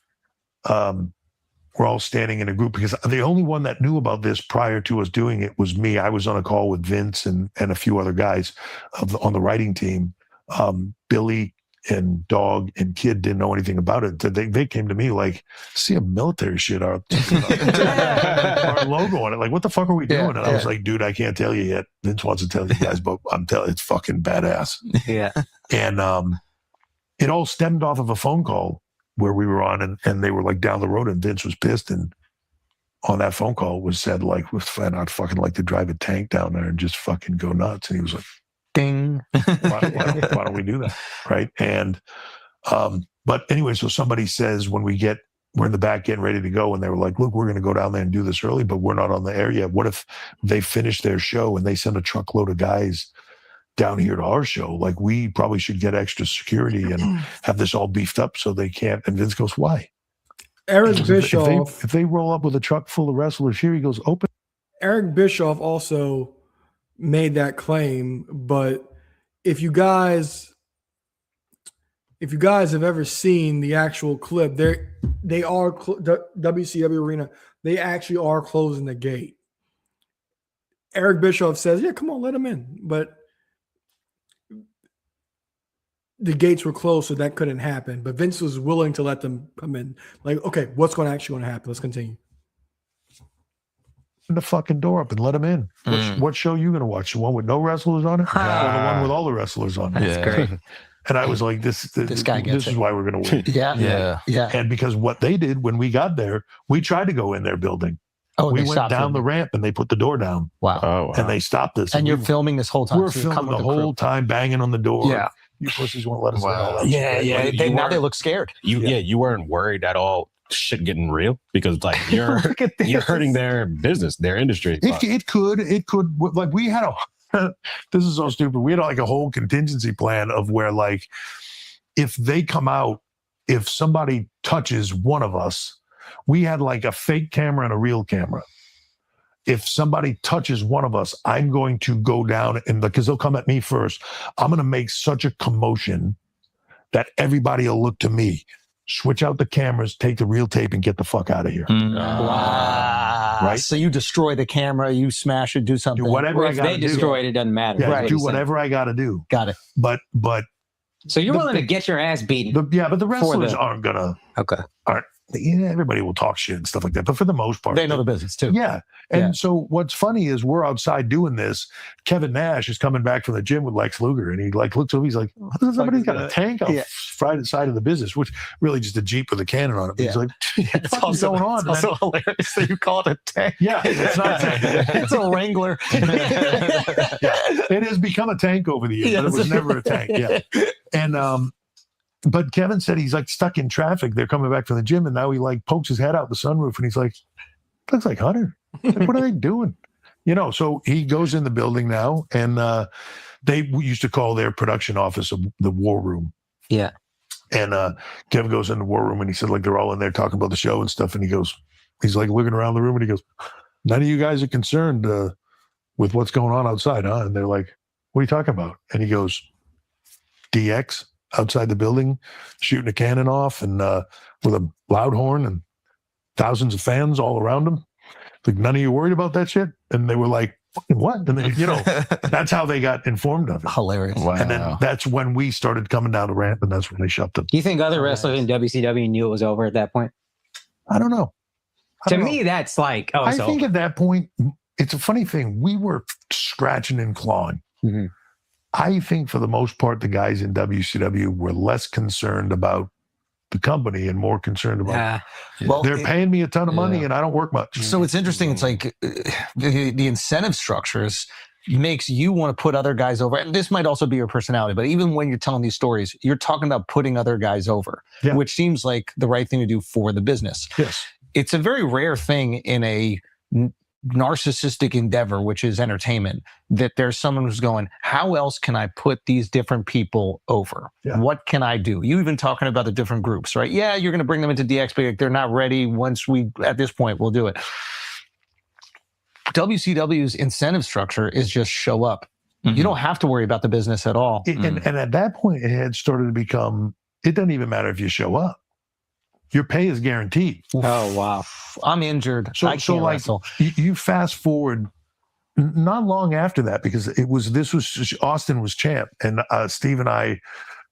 we're all standing in a group, because the only one that knew about this prior to us doing it was me. I was on a call with Vince and a few other guys on the writing team. Billy and Dog and Kid didn't know anything about it. They came to me like, see a military shit, our logo on it. Like, what the fuck are we doing? And I was like, dude, I can't tell you yet. Vince wants to tell you guys, but I'm telling, it's fucking badass. Yeah. And it all stemmed off of a phone call where we were on, and they were like down the road, and Vince was pissed. And on that phone call was said, like, I'd fucking like to drive a tank down there and just fucking go nuts. And he was like, Ding. Why don't we do that? Right. And, but anyway, so somebody says when we're in the back getting ready to go, and they were like, look, we're going to go down there and do this early, but we're not on the air yet. What if they finish their show and they send a truckload of guys down here to our show? Like, we probably should get extra security and have this all beefed up so they can't. And Vince goes, why? Eric Bischoff. If they roll up with a truck full of wrestlers here, he goes, open. Eric Bischoff also made that claim, but if you guys have ever seen the actual clip, they are WCW Arena. They actually are closing the gate. Eric Bischoff says, "Yeah, come on, let them in," but the gates were closed, so that couldn't happen. But Vince was willing to let them come in. Like, okay, what's going to happen? Let's continue. The fucking door up and let them in. What show are you going to watch? The one with no wrestlers on it, or the one with all the wrestlers on it? That's great. And I was like, this guy gets this is why we're going to win. Yeah. And because what they did when we got there, we tried to go in their building. Oh, we went down the ramp and they put the door down. Wow. Oh, wow. And they stopped us. And you're filming this whole time. We're so you come filming with the whole crew. time, banging on the door. Yeah. You pussies won't let us Wow. in. Yeah. Now they look scared. You weren't worried at all shit getting real, because like you're hurting their business, their industry. It could like we had this is so stupid. We had like a whole contingency plan of where, like, if they come out, if somebody touches one of us, we had like a fake camera and a real camera. If somebody touches one of us, I'm going to go down and because they'll come at me first. I'm going to make such a commotion that everybody will look to me. Switch out the cameras, take the real tape, and get the fuck out of here. Wow. Right? So you destroy the camera, you smash it, do something. Do whatever I got to do. If they destroy it, it doesn't matter. Yeah, Right. do whatever I got to do. Got it. But So you're willing to get your ass beaten. but the wrestlers aren't gonna. Okay. Everybody will talk shit and stuff like that, but for the most part, They know the business too. Yeah. And so what's funny is we're outside doing this. Kevin Nash is coming back from the gym with Lex Luger, and he like looks over. He's like, somebody's got a tank on Friday side of the business, which really just a Jeep with a cannon on it. He's like, what's going on? It's also hilarious that you call it a tank. Yeah, it's not a tank. It's a Wrangler. It has become a tank over the years, but it was never a tank. Yeah. And but Kevin said he's like stuck in traffic. They're coming back from the gym, and now he like pokes his head out the sunroof, and he's like, looks like Hunter. Like, what are they doing? So he goes in the building now, and they used to call their production office the war room. Yeah. And Kevin goes in the war room, and he said, like, they're all in there talking about the show and stuff. And he's like looking around the room, and he goes, none of you guys are concerned with what's going on outside, huh? And they're like, what are you talking about? And he goes, DX outside the building, shooting a cannon off and with a loud horn and thousands of fans all around him. Like, none of you worried about that shit? And they were like, what? And they, that's how they got informed of it. Hilarious. Wow. And then that's when we started coming down the ramp, and that's when they shut them. Do you think other wrestlers in WCW knew it was over at that point? I don't know. To me, that's like, I think at that point, it's a funny thing. We were scratching and clawing. Mm-hmm. I think for the most part, the guys in WCW were less concerned about the company and more concerned about, they're paying me a ton of money and I don't work much. So it's interesting. It's like the incentive structures makes you want to put other guys over. And this might also be your personality, but even when you're telling these stories, you're talking about putting other guys over, which seems like the right thing to do for the business. Yes. It's a very rare thing in a narcissistic endeavor, which is entertainment, that there's someone who's going, how else can I put these different people over? Yeah. What can I do? You even talking about the different groups, right? Yeah, you're going to bring them into DX, but they're not ready. At this point, we'll do it. WCW's incentive structure is just show up. Mm-hmm. You don't have to worry about the business at all. And at that point, it had started to become, it doesn't even matter if you show up. Your pay is guaranteed. Oh, wow. I'm injured. So I can't wrestle. You fast forward not long after that, because this was Austin was champ, and Steve and I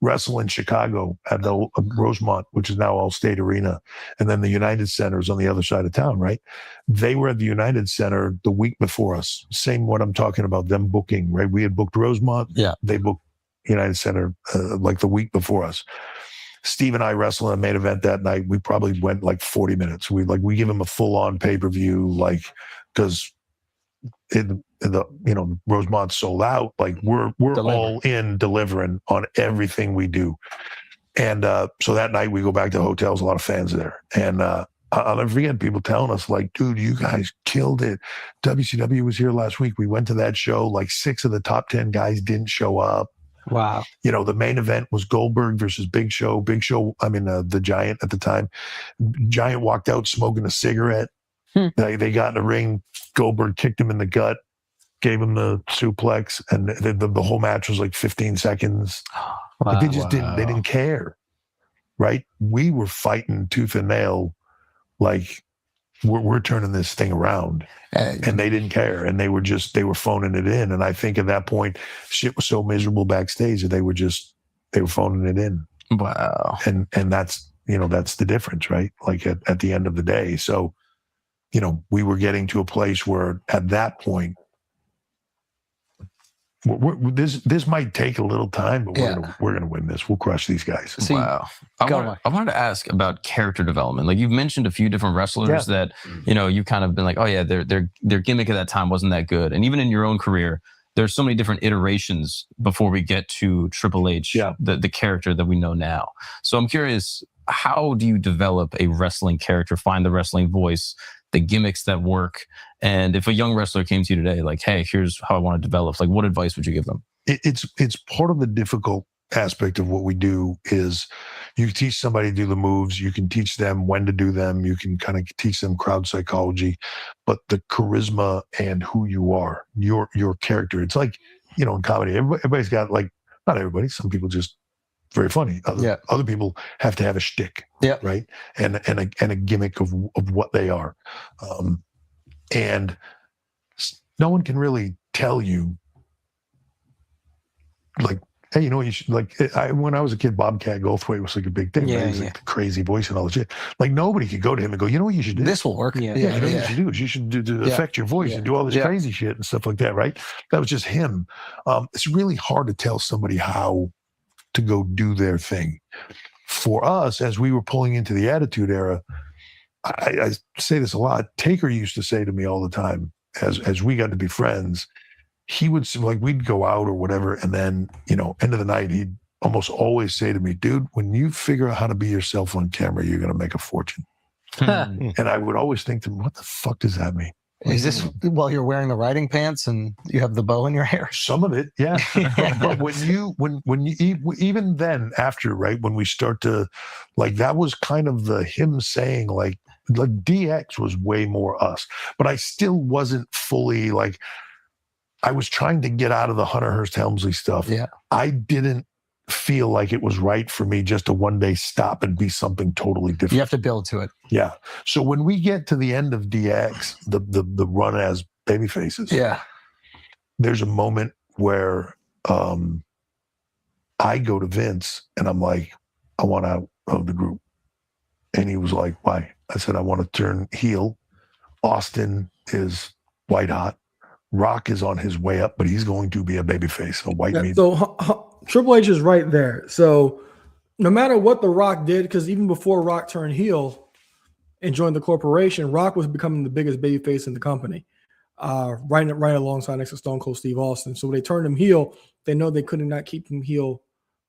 wrestle in Chicago at the Rosemont, which is now Allstate Arena, and then the United Center is on the other side of town, right? They were at the United Center the week before us. Same what I'm talking about, them booking, right? We had booked Rosemont. Yeah. They booked United Center like the week before us. Steve and I wrestled in a main event that night. We probably went like 40 minutes. We give him a full on pay-per-view, like, because Rosemont sold out. Like we're all in delivering on everything we do. And so that night we go back to the hotels, a lot of fans there. And I'll never forget people telling us, like, dude, you guys killed it. WCW was here last week. We went to that show. Like 6 of the top 10 guys didn't show up. Wow. The main event was Goldberg versus Big Show. The Giant at the time. Giant walked out smoking a cigarette. They got in the ring. Goldberg kicked him in the gut, gave him the suplex, and the whole match was like 15 seconds. Wow, they just didn't care, right? We were fighting tooth and nail, like we're turning this thing around, and they didn't care, and they were phoning it in. And I think at that point, shit was so miserable backstage that they were phoning it in. Wow. And that's that's the difference, right? Like at the end of the day, so we were getting to a place where at that point. This might take a little time, but we're gonna win this. We'll crush these guys. Wow! I wanted to ask about character development. Like you've mentioned a few different wrestlers that you've kind of been like, oh yeah, their gimmick at that time wasn't that good. And even in your own career, there's so many different iterations before we get to Triple H, the character that we know now. So I'm curious, how do you develop a wrestling character? Find the wrestling voice, the gimmicks that work. And if a young wrestler came to you today, like, hey, here's how I want to develop, like, what advice would you give them? It's part of the difficult aspect of what we do is you teach somebody to do the moves. You can teach them when to do them. You can kind of teach them crowd psychology, but the charisma and who you are, your character. It's like, in comedy, everybody's got, like, not everybody, some people just very funny. Other people have to have a shtick, right? And a gimmick of what they are. And no one can really tell you, like, hey, you should, like, when I was a kid, Bobcat Goldthwait was like a big thing. Right? He was like the crazy voice and all the shit. Like, nobody could go to him and go, you know what you should do? This will work. You know what you should do is you should do affect your voice and do all this crazy shit and stuff like that, right? That was just him. It's really hard to tell somebody how to go do their thing. For us, as we were pulling into the Attitude Era, I say this a lot. Taker used to say to me all the time, as we got to be friends, he would, like, we'd go out or whatever, and then, end of the night, he'd almost always say to me, dude, when you figure out how to be yourself on camera, you're going to make a fortune. And I would always think to him, what the fuck does that mean? Is this while you're wearing the riding pants and you have the bow in your hair? Some of it, yeah. But when you even then, after, right, when we start to, like, that was kind of him saying, like DX was way more us, but I still wasn't fully, like, I was trying to get out of the Hunter Hearst Helmsley stuff. Yeah. I didn't feel like it was right for me just to one day stop and be something totally different. You have to build to it. Yeah. So when we get to the end of DX, the run as baby faces, there's a moment where I go to Vince and I'm like, I want out of the group. And he was like, why? I said, I want to turn heel. Austin is white hot. Rock is on his way up, but he's going to be a babyface, a white meat. So Triple H is right there. So no matter what The Rock did, because even before Rock turned heel and joined the corporation, Rock was becoming the biggest babyface in the company, right alongside next to Stone Cold Steve Austin. So when they turned him heel, they know they could not keep him heel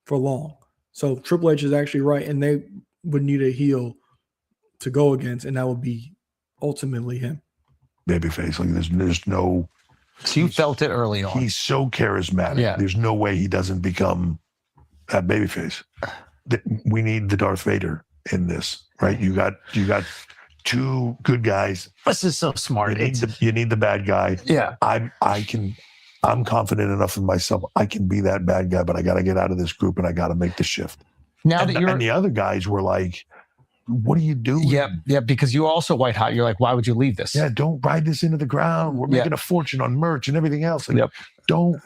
for long. So Triple H is actually right, and they would need a heel to go against, and that would be ultimately him. Babyface, like there's no. So you felt it early on. He's so charismatic. Yeah. There's no way he doesn't become that babyface. We need the Darth Vader in this, right? You got two good guys. This is so smart. You need the bad guy. Yeah. I'm confident enough in myself. I can be that bad guy, but I got to get out of this group and I got to make the shift. And the other guys were like, what are you doing? Yeah, because you also white hot. You're like, why would you leave this? Yeah, don't ride this into the ground. We're making a fortune on merch and everything else. Like, don't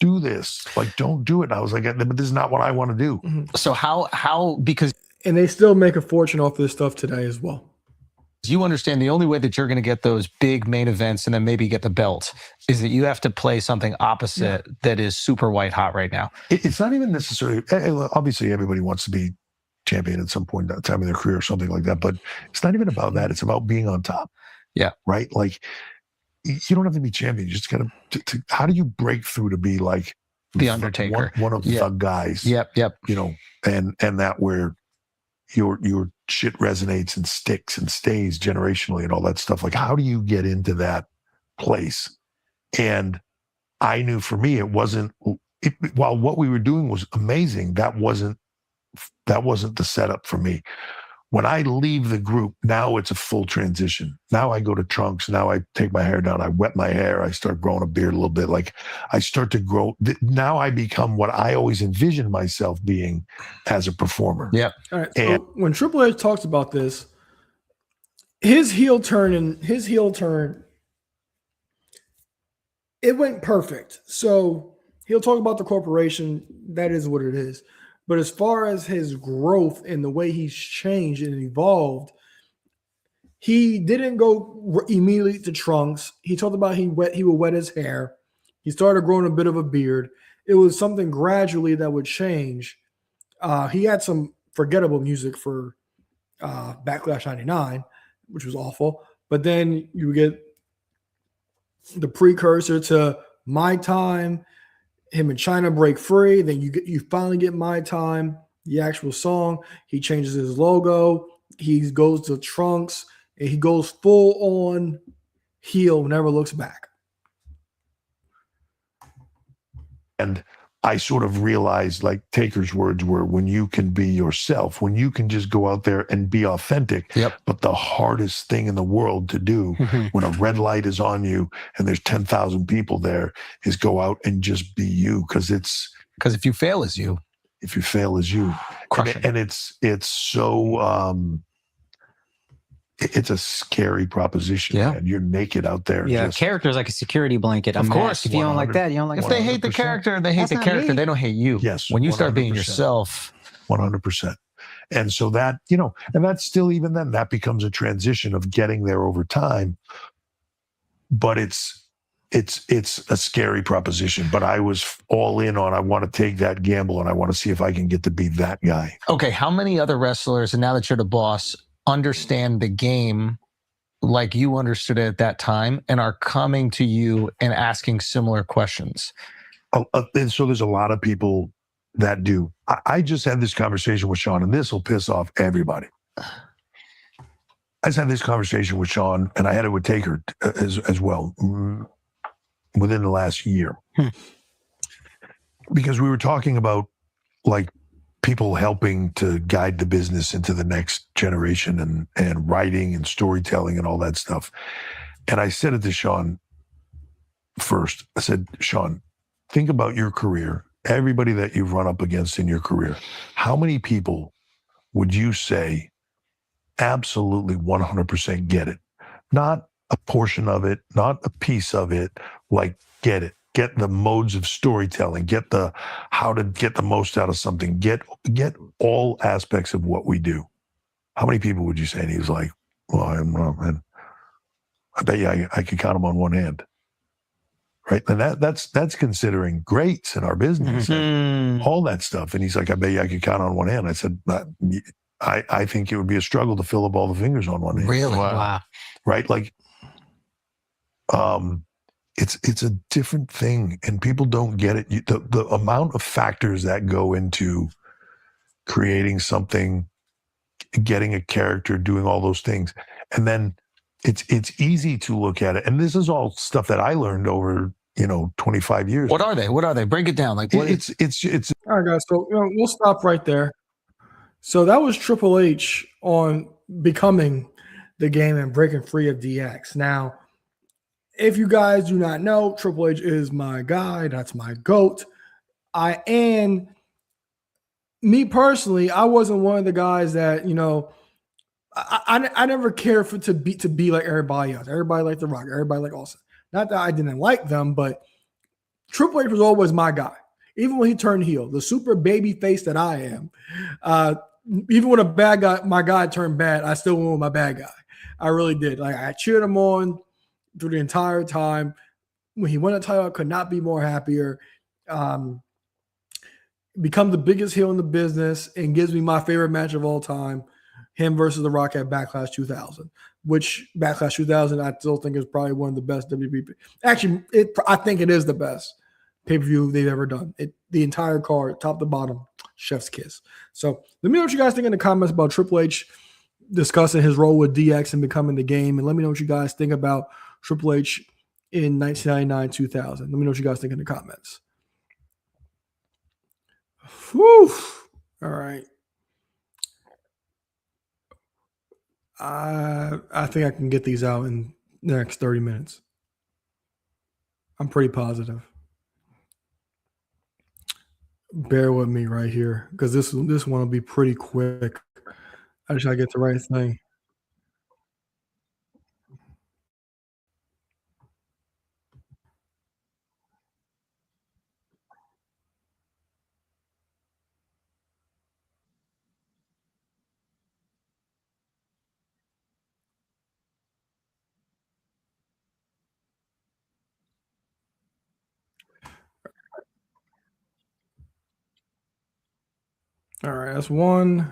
do this. Like, don't do it. And I was like, but this is not what I want to do. Mm-hmm. So how, because. And they still make a fortune off this stuff today as well. You understand the only way that you're going to get those big main events and then maybe get the belt is that you have to play something opposite that is super white hot right now. It's not even necessarily, obviously everybody wants to be champion at some point in time in their career or something like that, but it's not even about that. It's about being on top. Yeah. Right? Like, you don't have to be champion. You just got to how do you break through to be like The Undertaker, one of the guys? Yep. You know, and that where your shit resonates and sticks and stays generationally and all that stuff. Like, how do you get into that place? And I knew for me, while what we were doing was amazing, that wasn't the setup for me. When I leave the group, now it's a full transition. Now I go to trunks. Now I take my hair down. I wet my hair. I start growing a beard a little bit. Like, I start to grow. Now I become what I always envisioned myself being as a performer. Yeah. All right. So when Triple H talks about this, his heel turn, it went perfect. So he'll talk about the corporation. That is what it is. But as far as his growth and the way he's changed and evolved, he didn't go immediately to trunks. He talked about he would wet his hair. He started growing a bit of a beard. It was something gradually that would change. He had some forgettable music for Backlash 99, which was awful. But then you get the precursor to My Time. Him and China break free, then you finally get My Time, the actual song. He changes his logo. He goes to trunks, and he goes full on heel, never looks back. And I sort of realized, like Taker's words were, when you can be yourself, when you can just go out there and be authentic. Yep. But the hardest thing in the world to do when a red light is on you and there's 10,000 people there is go out and just be you. Because if you fail as you, and it's so it's a scary proposition. Yeah. Man. You're naked out there. Yeah, character is like a security blanket. Of course. If you don't like that, you don't like If they hate the character, they hate the character. They don't hate you. Yes. When you start 100%. being yourself. 100%. And so that, you know, and that's still, even then, that becomes a transition of getting there over time. But it's a scary proposition. But I was all in on, I want to take that gamble and I want to see if I can get to be that guy. Okay, how many other wrestlers, and now that you're the boss, understand the game like you understood it at that time and are coming to you and asking similar questions? And so there's a lot of people that do. I just had this conversation with Sean, and this will piss off everybody. I just had this conversation with Sean, and I had it with Taker as well within the last year. Because we were talking about, like, people helping to guide the business into the next generation and writing and storytelling and all that stuff. And I said it to Sean first. I said, Sean, think about your career, everybody that you've run up against in your career. How many people would you say absolutely 100% get it? Not a portion of it, not a piece of it, like get it. Get the modes of storytelling, get the how to get the most out of something, get all aspects of what we do. How many people would you say? And he was like, well, I bet you I could count them on one hand. Right. And that's considering greats in our business, and all that stuff. And he's like, I bet you I could count on one hand. I said, I think it would be a struggle to fill up all the fingers on one hand. Really? Wow. Right. Like, it's a different thing, and people don't get it. The amount of factors that go into creating something, getting a character, doing all those things, and then it's easy to look at it. And this is all stuff that I learned over 25 years. What are they? Break it down. Like what? It's all right, guys. So we'll stop right there. So that was Triple H on becoming the game and breaking free of DX. Now, if you guys do not know, Triple H is my guy. That's my GOAT. And me personally, I wasn't one of the guys that, I never cared to be like everybody else. Everybody liked The Rock. Everybody liked Austin. Not that I didn't like them, but Triple H was always my guy. Even when he turned heel, the super baby face that I am. Even when my guy turned bad, I still went with my bad guy. I really did. Like, I cheered him on through the entire time. When he won a title, I could not be more happier. Become the biggest heel in the business and gives me my favorite match of all time. him versus The Rock at Backlash 2000, which Backlash 2000 I still think is probably one of the best WWE. Actually, I think it is the best pay-per-view they've ever done. The entire card, top to bottom, chef's kiss. So let me know what you guys think in the comments about Triple H discussing his role with DX and becoming the game. And let me know what you guys think about Triple H in 1999, 2000. Let me know what you guys think in the comments. Whew. All right. I think I can get these out in the next 30 minutes. I'm pretty positive. Bear with me right here because this one will be pretty quick. I just gotta get the right thing. All right, that's one.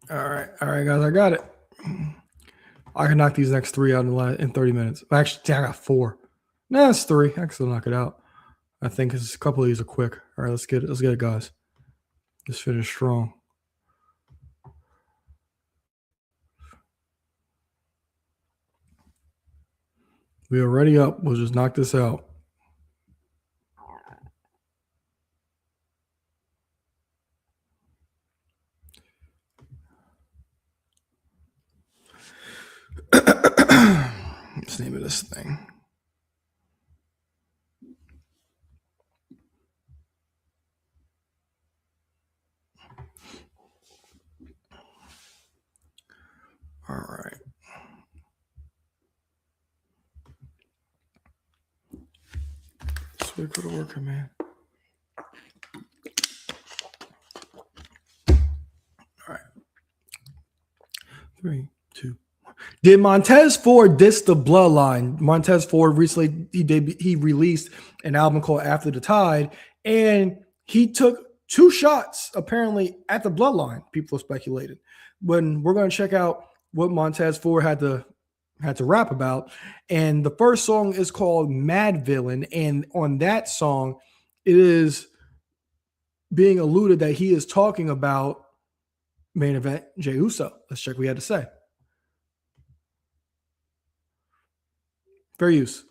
All right, guys, I got it. I can knock these next three out in 30 minutes. Actually, I got four. No, it's three. I can still knock it out. I think a couple of these are quick. All right, let's get it, guys. Let's finish strong. We are ready up. We'll just knock this out. What's the name of this thing? All right. Let's wait for the worker, man. All right. 3, 2. Did Montez Ford diss the Bloodline? Montez Ford recently he released an album called After the Tide, and he took 2 shots apparently at the Bloodline. People speculated. When we're going to check out what Montez Ford had to rap about, and the first song is called Mad Villain, and on that song, it is being alluded that he is talking about main event Jey Uso. Let's check what he had to say. Fair use.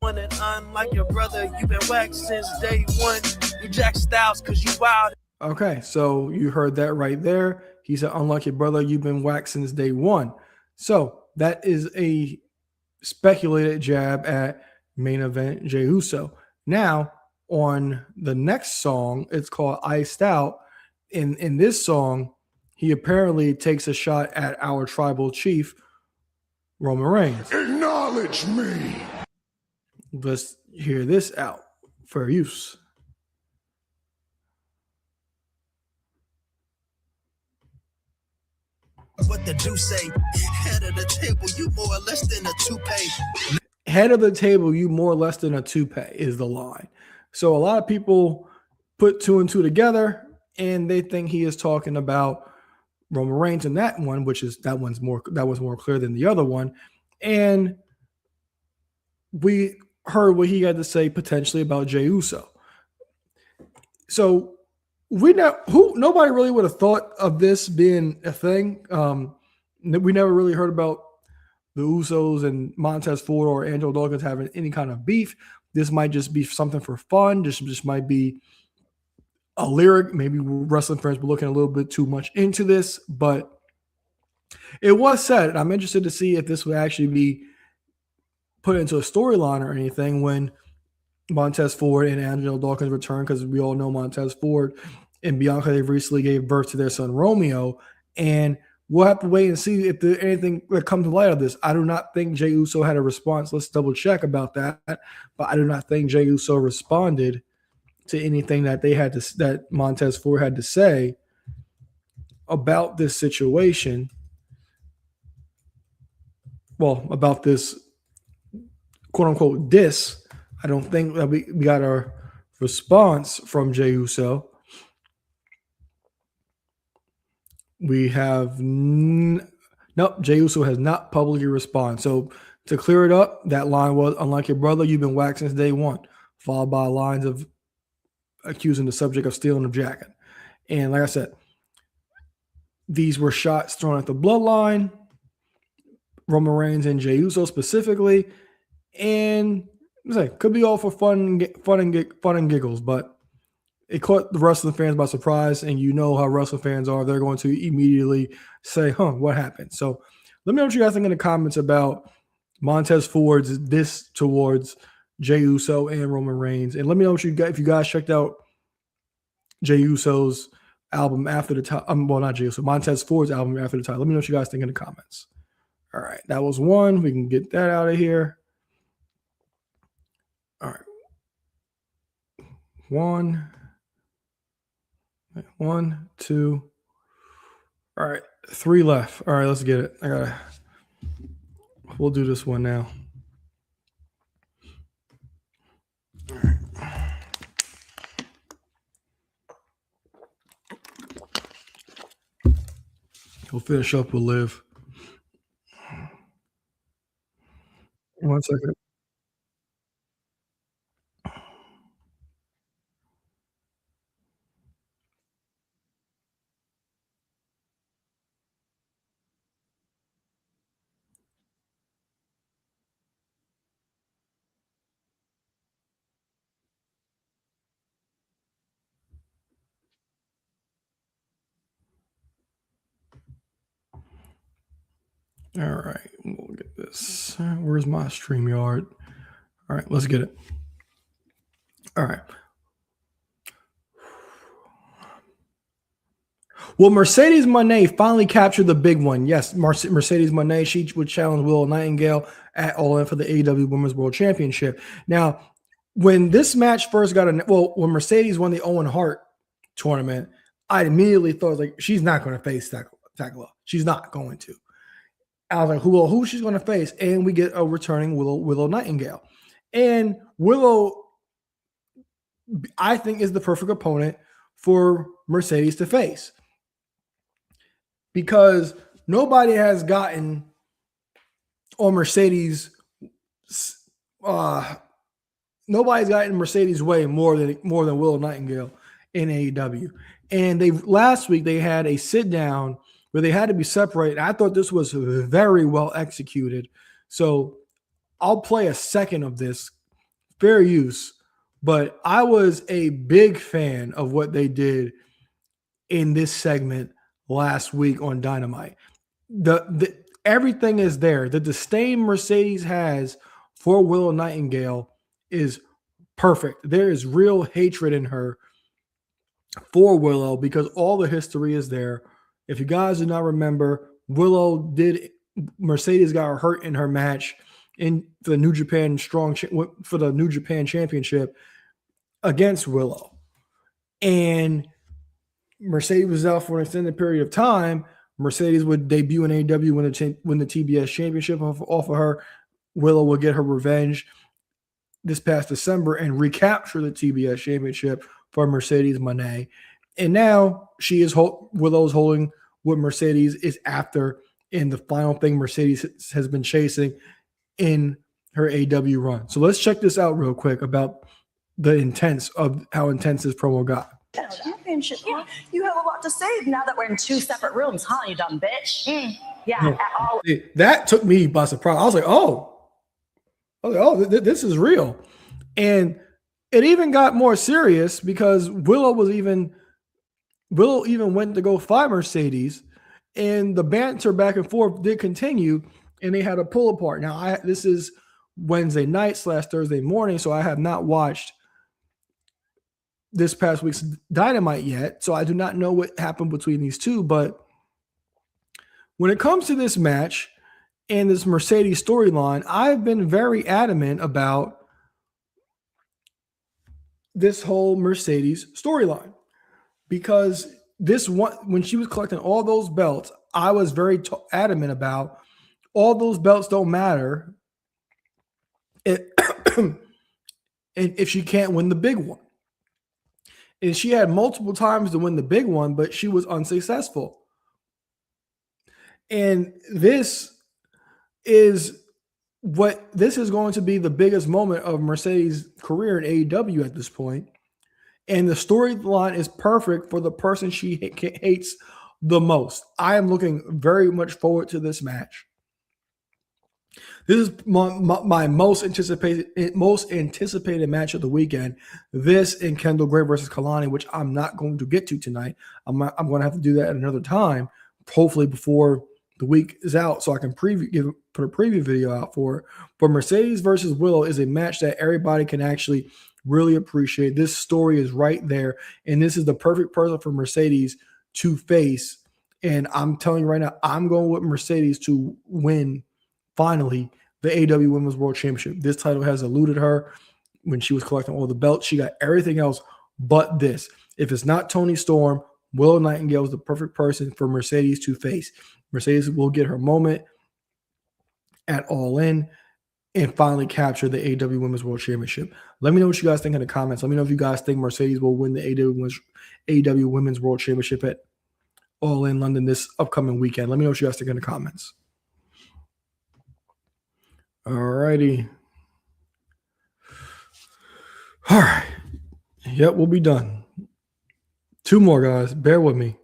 Unlike your brother, you've been whacked since day one. You Jack Styles because you wild. Okay, so you heard that right there. He said, unlike your brother, you've been whacked since day one. So that is a speculated jab at main event Jey Uso. Now, on the next song, it's called Iced Out. In this song, he apparently takes a shot at our tribal chief, Roman Reigns. Acknowledge me. Let's hear this out for use. What the do say? Head of the table, you more or less than a toupee. Head of the table, you more or less than a toupee is the line. So a lot of people put 2 and 2 together, and they think he is talking about Roman Reigns in that one, that was more clear than the other one. And we heard what he had to say potentially about Jey Uso. So nobody really would have thought of this being a thing. We never really heard about the Usos and Montez Ford or Angelo Dawkins having any kind of beef. This might just be something for fun. This just might be a lyric. Maybe wrestling fans were looking a little bit too much into this, but it was said. And I'm interested to see if this would actually be put into a storyline or anything when Montez Ford and Angelo Dawkins return, because we all know Montez Ford and Bianca, they recently gave birth to their son Romeo, and we'll have to wait and see if there's anything that comes to light of this. I do not think Jey Uso had a response. Let's double check about that. But I do not think Jey Uso responded to anything that that Montez Ford had to say about this situation. Well, about this quote unquote diss. I don't think that we got a response from Jey Uso. We have nope. Jey Uso has not publicly responded. So to clear it up, that line was, "Unlike your brother, you've been whacked since day one," followed by lines of accusing the subject of stealing a jacket. And like I said, these were shots thrown at the bloodline, Roman Reigns and Jey Uso specifically, and could be all for fun and giggles, but it caught the wrestling fans by surprise, and you know how wrestling fans are. They're going to immediately say, what happened? So let me know what you guys think in the comments about Montez Ford's diss towards Jey Uso and Roman Reigns. And let me know what you got, if you guys checked out Jey Uso's album after the time. Well, not Jey Uso, Montez Ford's album after the time. Let me know what you guys think in the comments. All right, that was one. We can get that out of here. All right. One, two. All right, 3 left. All right, let's get it. We'll do this one now. All right. We'll finish up with Liv. 1 second. All right, we'll get this. Where's my StreamYard? All right, let's get it. All right. Well, Mercedes Moné finally captured the big one. Yes, Mercedes Moné, she would challenge Willow Nightingale at All In for the AEW Women's World Championship. Now, when this match first got when Mercedes won the Owen Hart tournament, I immediately thought, like, she's not going to face Takala. She's not going to. I was like, who she's going to face? And we get a returning Willow Nightingale. And Willow, I think, is the perfect opponent for Mercedes to face. Because nobody has gotten on Mercedes, nobody's gotten Mercedes' way more than Willow Nightingale in AEW. And last week they had a sit down where they had to be separated. I thought this was very well executed. So I'll play a second of this, fair use. But I was a big fan of what they did in this segment last week on Dynamite. Everything is there. The disdain Mercedes has for Willow Nightingale is perfect. There is real hatred in her for Willow because all the history is there. If you guys do not remember, Mercedes got hurt in her match for the New Japan Championship against Willow. And Mercedes was out for an extended period of time. Mercedes would debut in AEW, win the TBS Championship off of her. Willow would get her revenge this past December and recapture the TBS Championship for Mercedes Moné. And now Willow's holding what Mercedes is after in the final thing Mercedes has been chasing in her AEW run. So let's check this out real quick about how intense this promo got. Championship, yeah. You have a lot to say now that we're in 2 separate rooms, huh, you dumb bitch? Yeah, at all. That took me by surprise. I was like, this is real. And it even got more serious because Willow even went to go fight Mercedes, and the banter back and forth did continue, and they had a pull apart. Now, this is Wednesday night / Thursday morning, so I have not watched this past week's Dynamite yet, so I do not know what happened between these two. But when it comes to this match and this Mercedes storyline, I've been very adamant about this whole Mercedes storyline, because this one, when she was collecting all those belts, I was very adamant about all those belts don't matter if she can't win the big one. And she had multiple times to win the big one, but she was unsuccessful. And this is going to be the biggest moment of Mercedes' career in AEW at this point. And the storyline is perfect for the person she hates the most. I am looking very much forward to this match. This is my most anticipated match of the weekend. This and Kendall Gray versus Kelani, which I'm not going to get to tonight. I'm going to have to do that at another time, hopefully before the week is out, so I can put a preview video out for it. But Mercedes versus Willow is a match that everybody can actually really appreciate. This story is right there, and this is the perfect person for Mercedes to face. And I'm telling you right now, I'm going with Mercedes to win finally the AEW Women's World Championship. This title has eluded her when she was collecting all the belts. She got everything else but this. If it's not Toni Storm, Willow Nightingale is the perfect person for Mercedes to face. Mercedes will get her moment at All In and finally capture the AEW Women's World Championship. Let me know what you guys think in the comments. Let me know if you guys think Mercedes will win the AEW Women's World Championship at All In London this upcoming weekend. Let me know what you guys think in the comments. All righty. All right. Yep, we'll be done. 2 more, guys. Bear with me.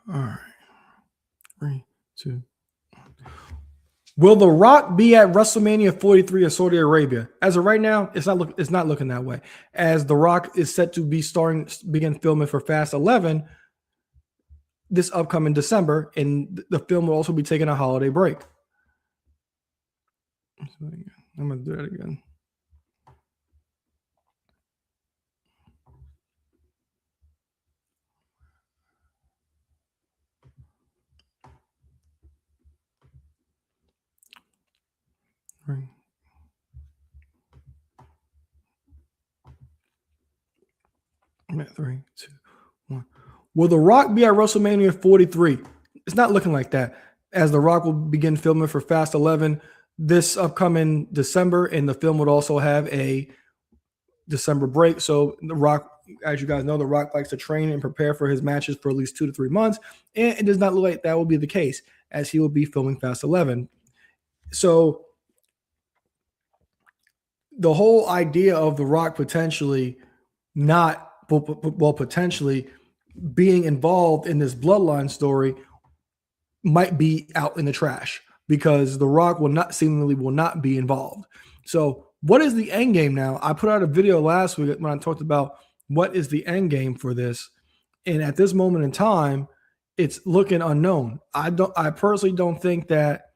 All right. 3, 2. Will The Rock be at WrestleMania 43 in Saudi Arabia? As of right now, it's not looking that way. As The Rock is set to begin filming for Fast 11 this upcoming December, and the film will also be taking a holiday break. I'm going to do that again. Right. I'm at 3, 2, 1. Will The Rock be at WrestleMania 43? It's not looking like that, as The Rock will begin filming for Fast 11 this upcoming December, and the film would also have a December break. So The Rock, as you guys know, The Rock likes to train and prepare for his matches for at least 2 to 3 months, and it does not look like that will be the case, as he will be filming Fast 11. So the whole idea of The Rock potentially being involved in this bloodline story might be out in the trash, because The Rock will not be involved. So what is the end game now? I put out a video last week when I talked about what is the end game for this. And at this moment in time, it's looking unknown. I personally don't think that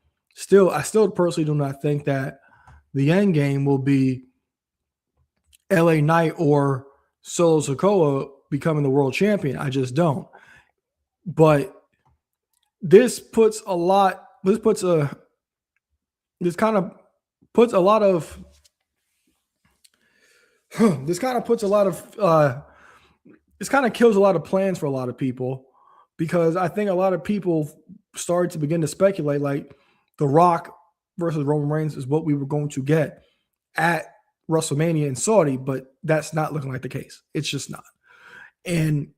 I still personally do not think that the end game will be LA Knight or Solo Sikoa becoming the world champion. I just don't. But this kind of puts a lot of this kind of kills a lot of plans for a lot of people, because I think a lot of people started to begin to speculate like The Rock versus Roman Reigns is what we were going to get at WrestleMania in Saudi, but that's not looking like the case. It's just not. And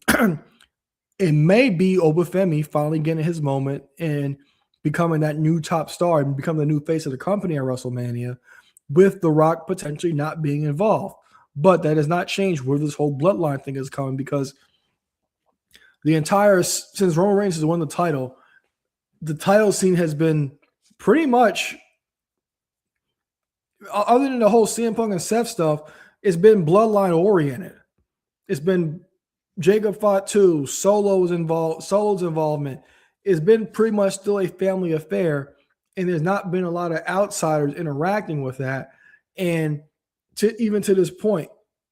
it may be Obafemi finally getting his moment and becoming that new top star and becoming the new face of the company at WrestleMania, with The Rock potentially not being involved. But that has not changed where this whole bloodline thing is coming, because since Roman Reigns has won the title scene has been pretty much, other than the whole CM Punk and Seth stuff, it's been bloodline oriented. It's been Jacob Fatu, Solo's involvement. It's been pretty much still a family affair, and there's not been a lot of outsiders interacting with that. And even to this point,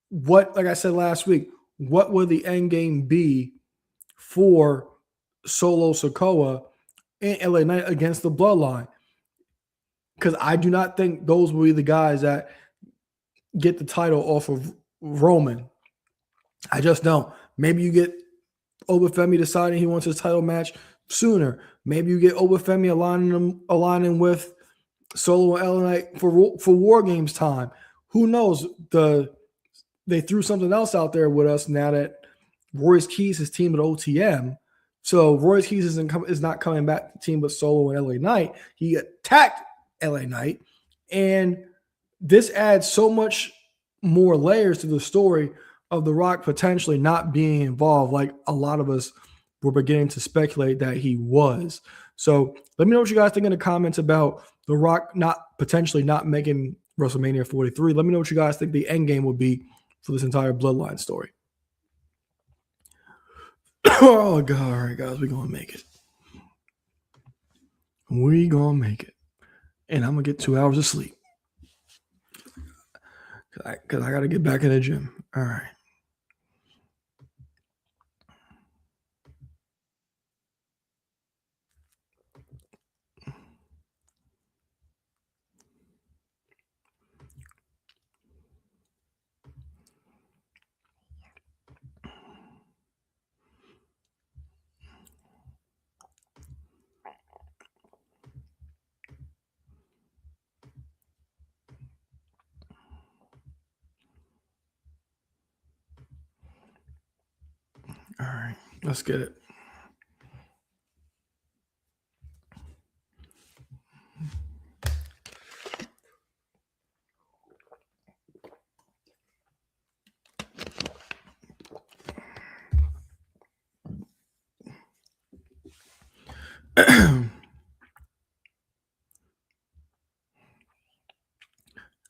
like I said last week, what will the end game be for Solo Sikoa and LA Knight against the bloodline? Because I do not think those will be the guys that get the title off of Roman. I just don't. Maybe you get Obafemi deciding he wants his title match sooner. Maybe you get Obafemi aligning with Solo and LA Knight for War Games time. Who knows? They threw something else out there with us now that Royce Keys is team with OTM. So Royce Keys is not coming back to team with Solo and LA Knight. He attacked LA Knight. And this adds so much more layers to the story of The Rock potentially not being involved, like a lot of us were beginning to speculate that he was. So let me know what you guys think in the comments about The Rock potentially not making WrestleMania 43. Let me know what you guys think the end game would be for this entire bloodline story. Oh, God. All right, guys, we're going to make it. We're going to make it. And I'm going to get 2 hours of sleep. Because I got to get back in the gym. All right. All right, let's get it.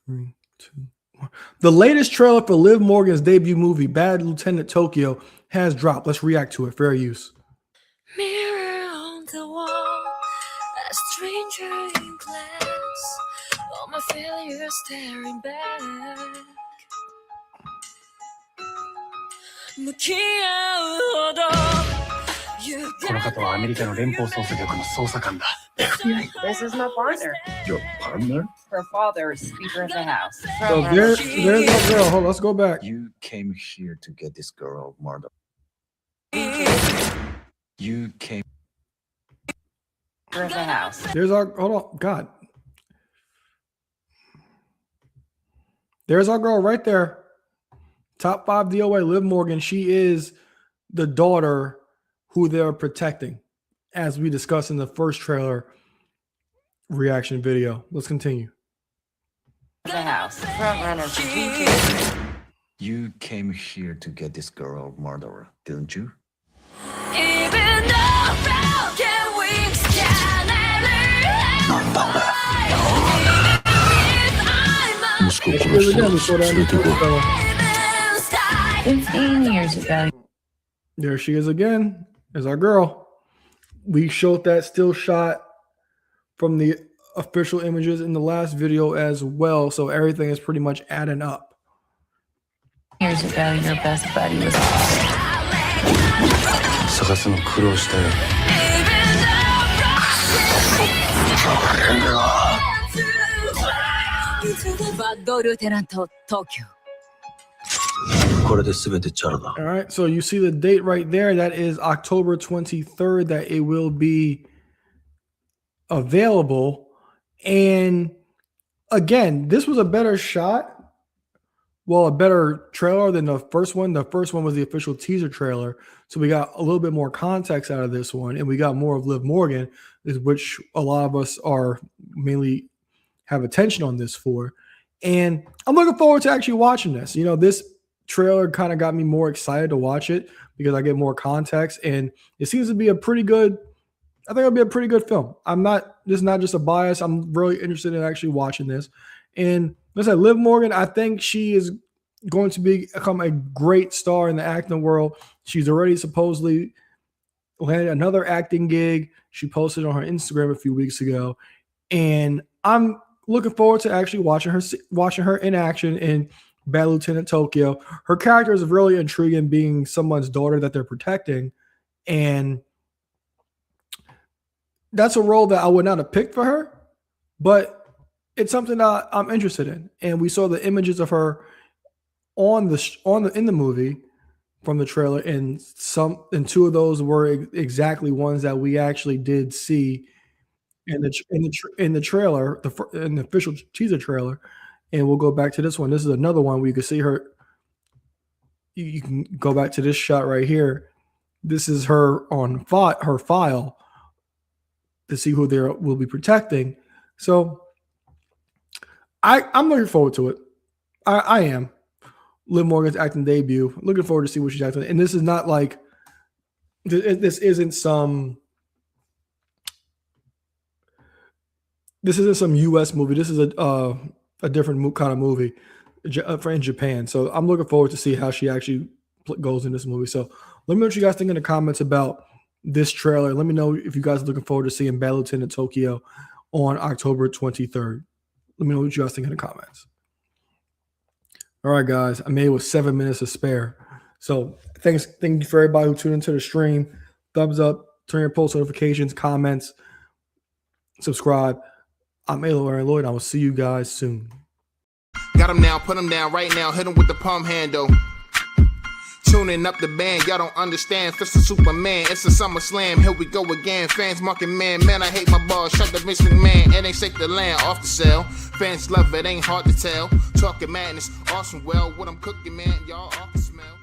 Three, two, one. The latest trailer for Liv Morgan's debut movie, Bad Lieutenant Tokyo, has dropped. Let's react to it. Fair use. Mirror on the wall, a stranger in glass, all my failures staring back. 向き合うほどこの方はアメリカの連邦捜査局の捜査官だ。FBI. This is my partner. Your partner? Her father is Speaker of the House. So there's that girl. Hold on, let's go back. You came here to get this girl murdered. You came. Speaker of the House. Hold on, God. There's our girl right there. Top 5 DOA, Liv Morgan. She is the daughter who they're protecting, as we discussed in the first trailer reaction video. Let's continue. The House. Front runner for GT. You came here to get this girl murderer, didn't you? Even though broken wings can息子を殺して連れてこい。 15 years ago. There she is again. There's our girl. We showed that still shot from the official images in the last video as well. So everything is pretty much adding up. Years ago, your best buddy was. All right, so you see the date right there. That is October 23rd that it will be available. And again, this was a better shot. Well, a better trailer than the first one. The first one was the official teaser trailer. So we got a little bit more context out of this one. And we got more of Liv Morgan, which a lot of us are mainly have attention on this for. And I'm looking forward to actually watching this. You know, this trailer kind of got me more excited to watch it because I get more context. And it seems to be a pretty good, I think it'll be a pretty good film. This is not just a bias. I'm really interested in actually watching this. And let's say Liv Morgan, I think she is going to become a great star in the acting world. She's already supposedly landed another acting gig. She posted on her Instagram a few weeks ago. And I'm looking forward to actually watching her in action in Bad Lieutenant Tokyo. Her character is really intriguing, being someone's daughter that they're protecting. And that's a role that I would not have picked for her, but it's something that I'm interested in. And we saw the images of her in the movie from the trailer, and two of those were exactly ones that we actually did see in the trailer, in the official teaser trailer. And we'll go back to this one. This is another one where you can see her. You can go back to this shot right here. This is her on her file to see who they will be protecting. So I'm looking forward to it. I am. Liv Morgan's acting debut. Looking forward to see what she's acting. And this is not like this isn't some U.S. movie. This is a different kind of movie in Japan. So I'm looking forward to see how she actually goes in this movie. So let me know what you guys think in the comments about this trailer. Let me know if you guys are looking forward to seeing Bad Lieutenant Tokyo on October 23rd. Let me know what you guys think in the comments. All right, guys. I made it with 7 minutes to spare. So thank you for everybody who tuned into the stream. Thumbs up, turn your post notifications, comments, subscribe. I'm Aaron Lloyd. I will see you guys soon. Got him now, put him down right now, hit him with the palm handle. Tuning up the band, y'all don't understand. Fist of Superman, it's a SummerSlam. Here we go again. Fans marking man, I hate my balls. Shut the Vince McMahon, it ain't safe to land off the cell. Fans love it, ain't hard to tell. Talking madness, awesome. Well, what I'm cooking, man, y'all off the smell.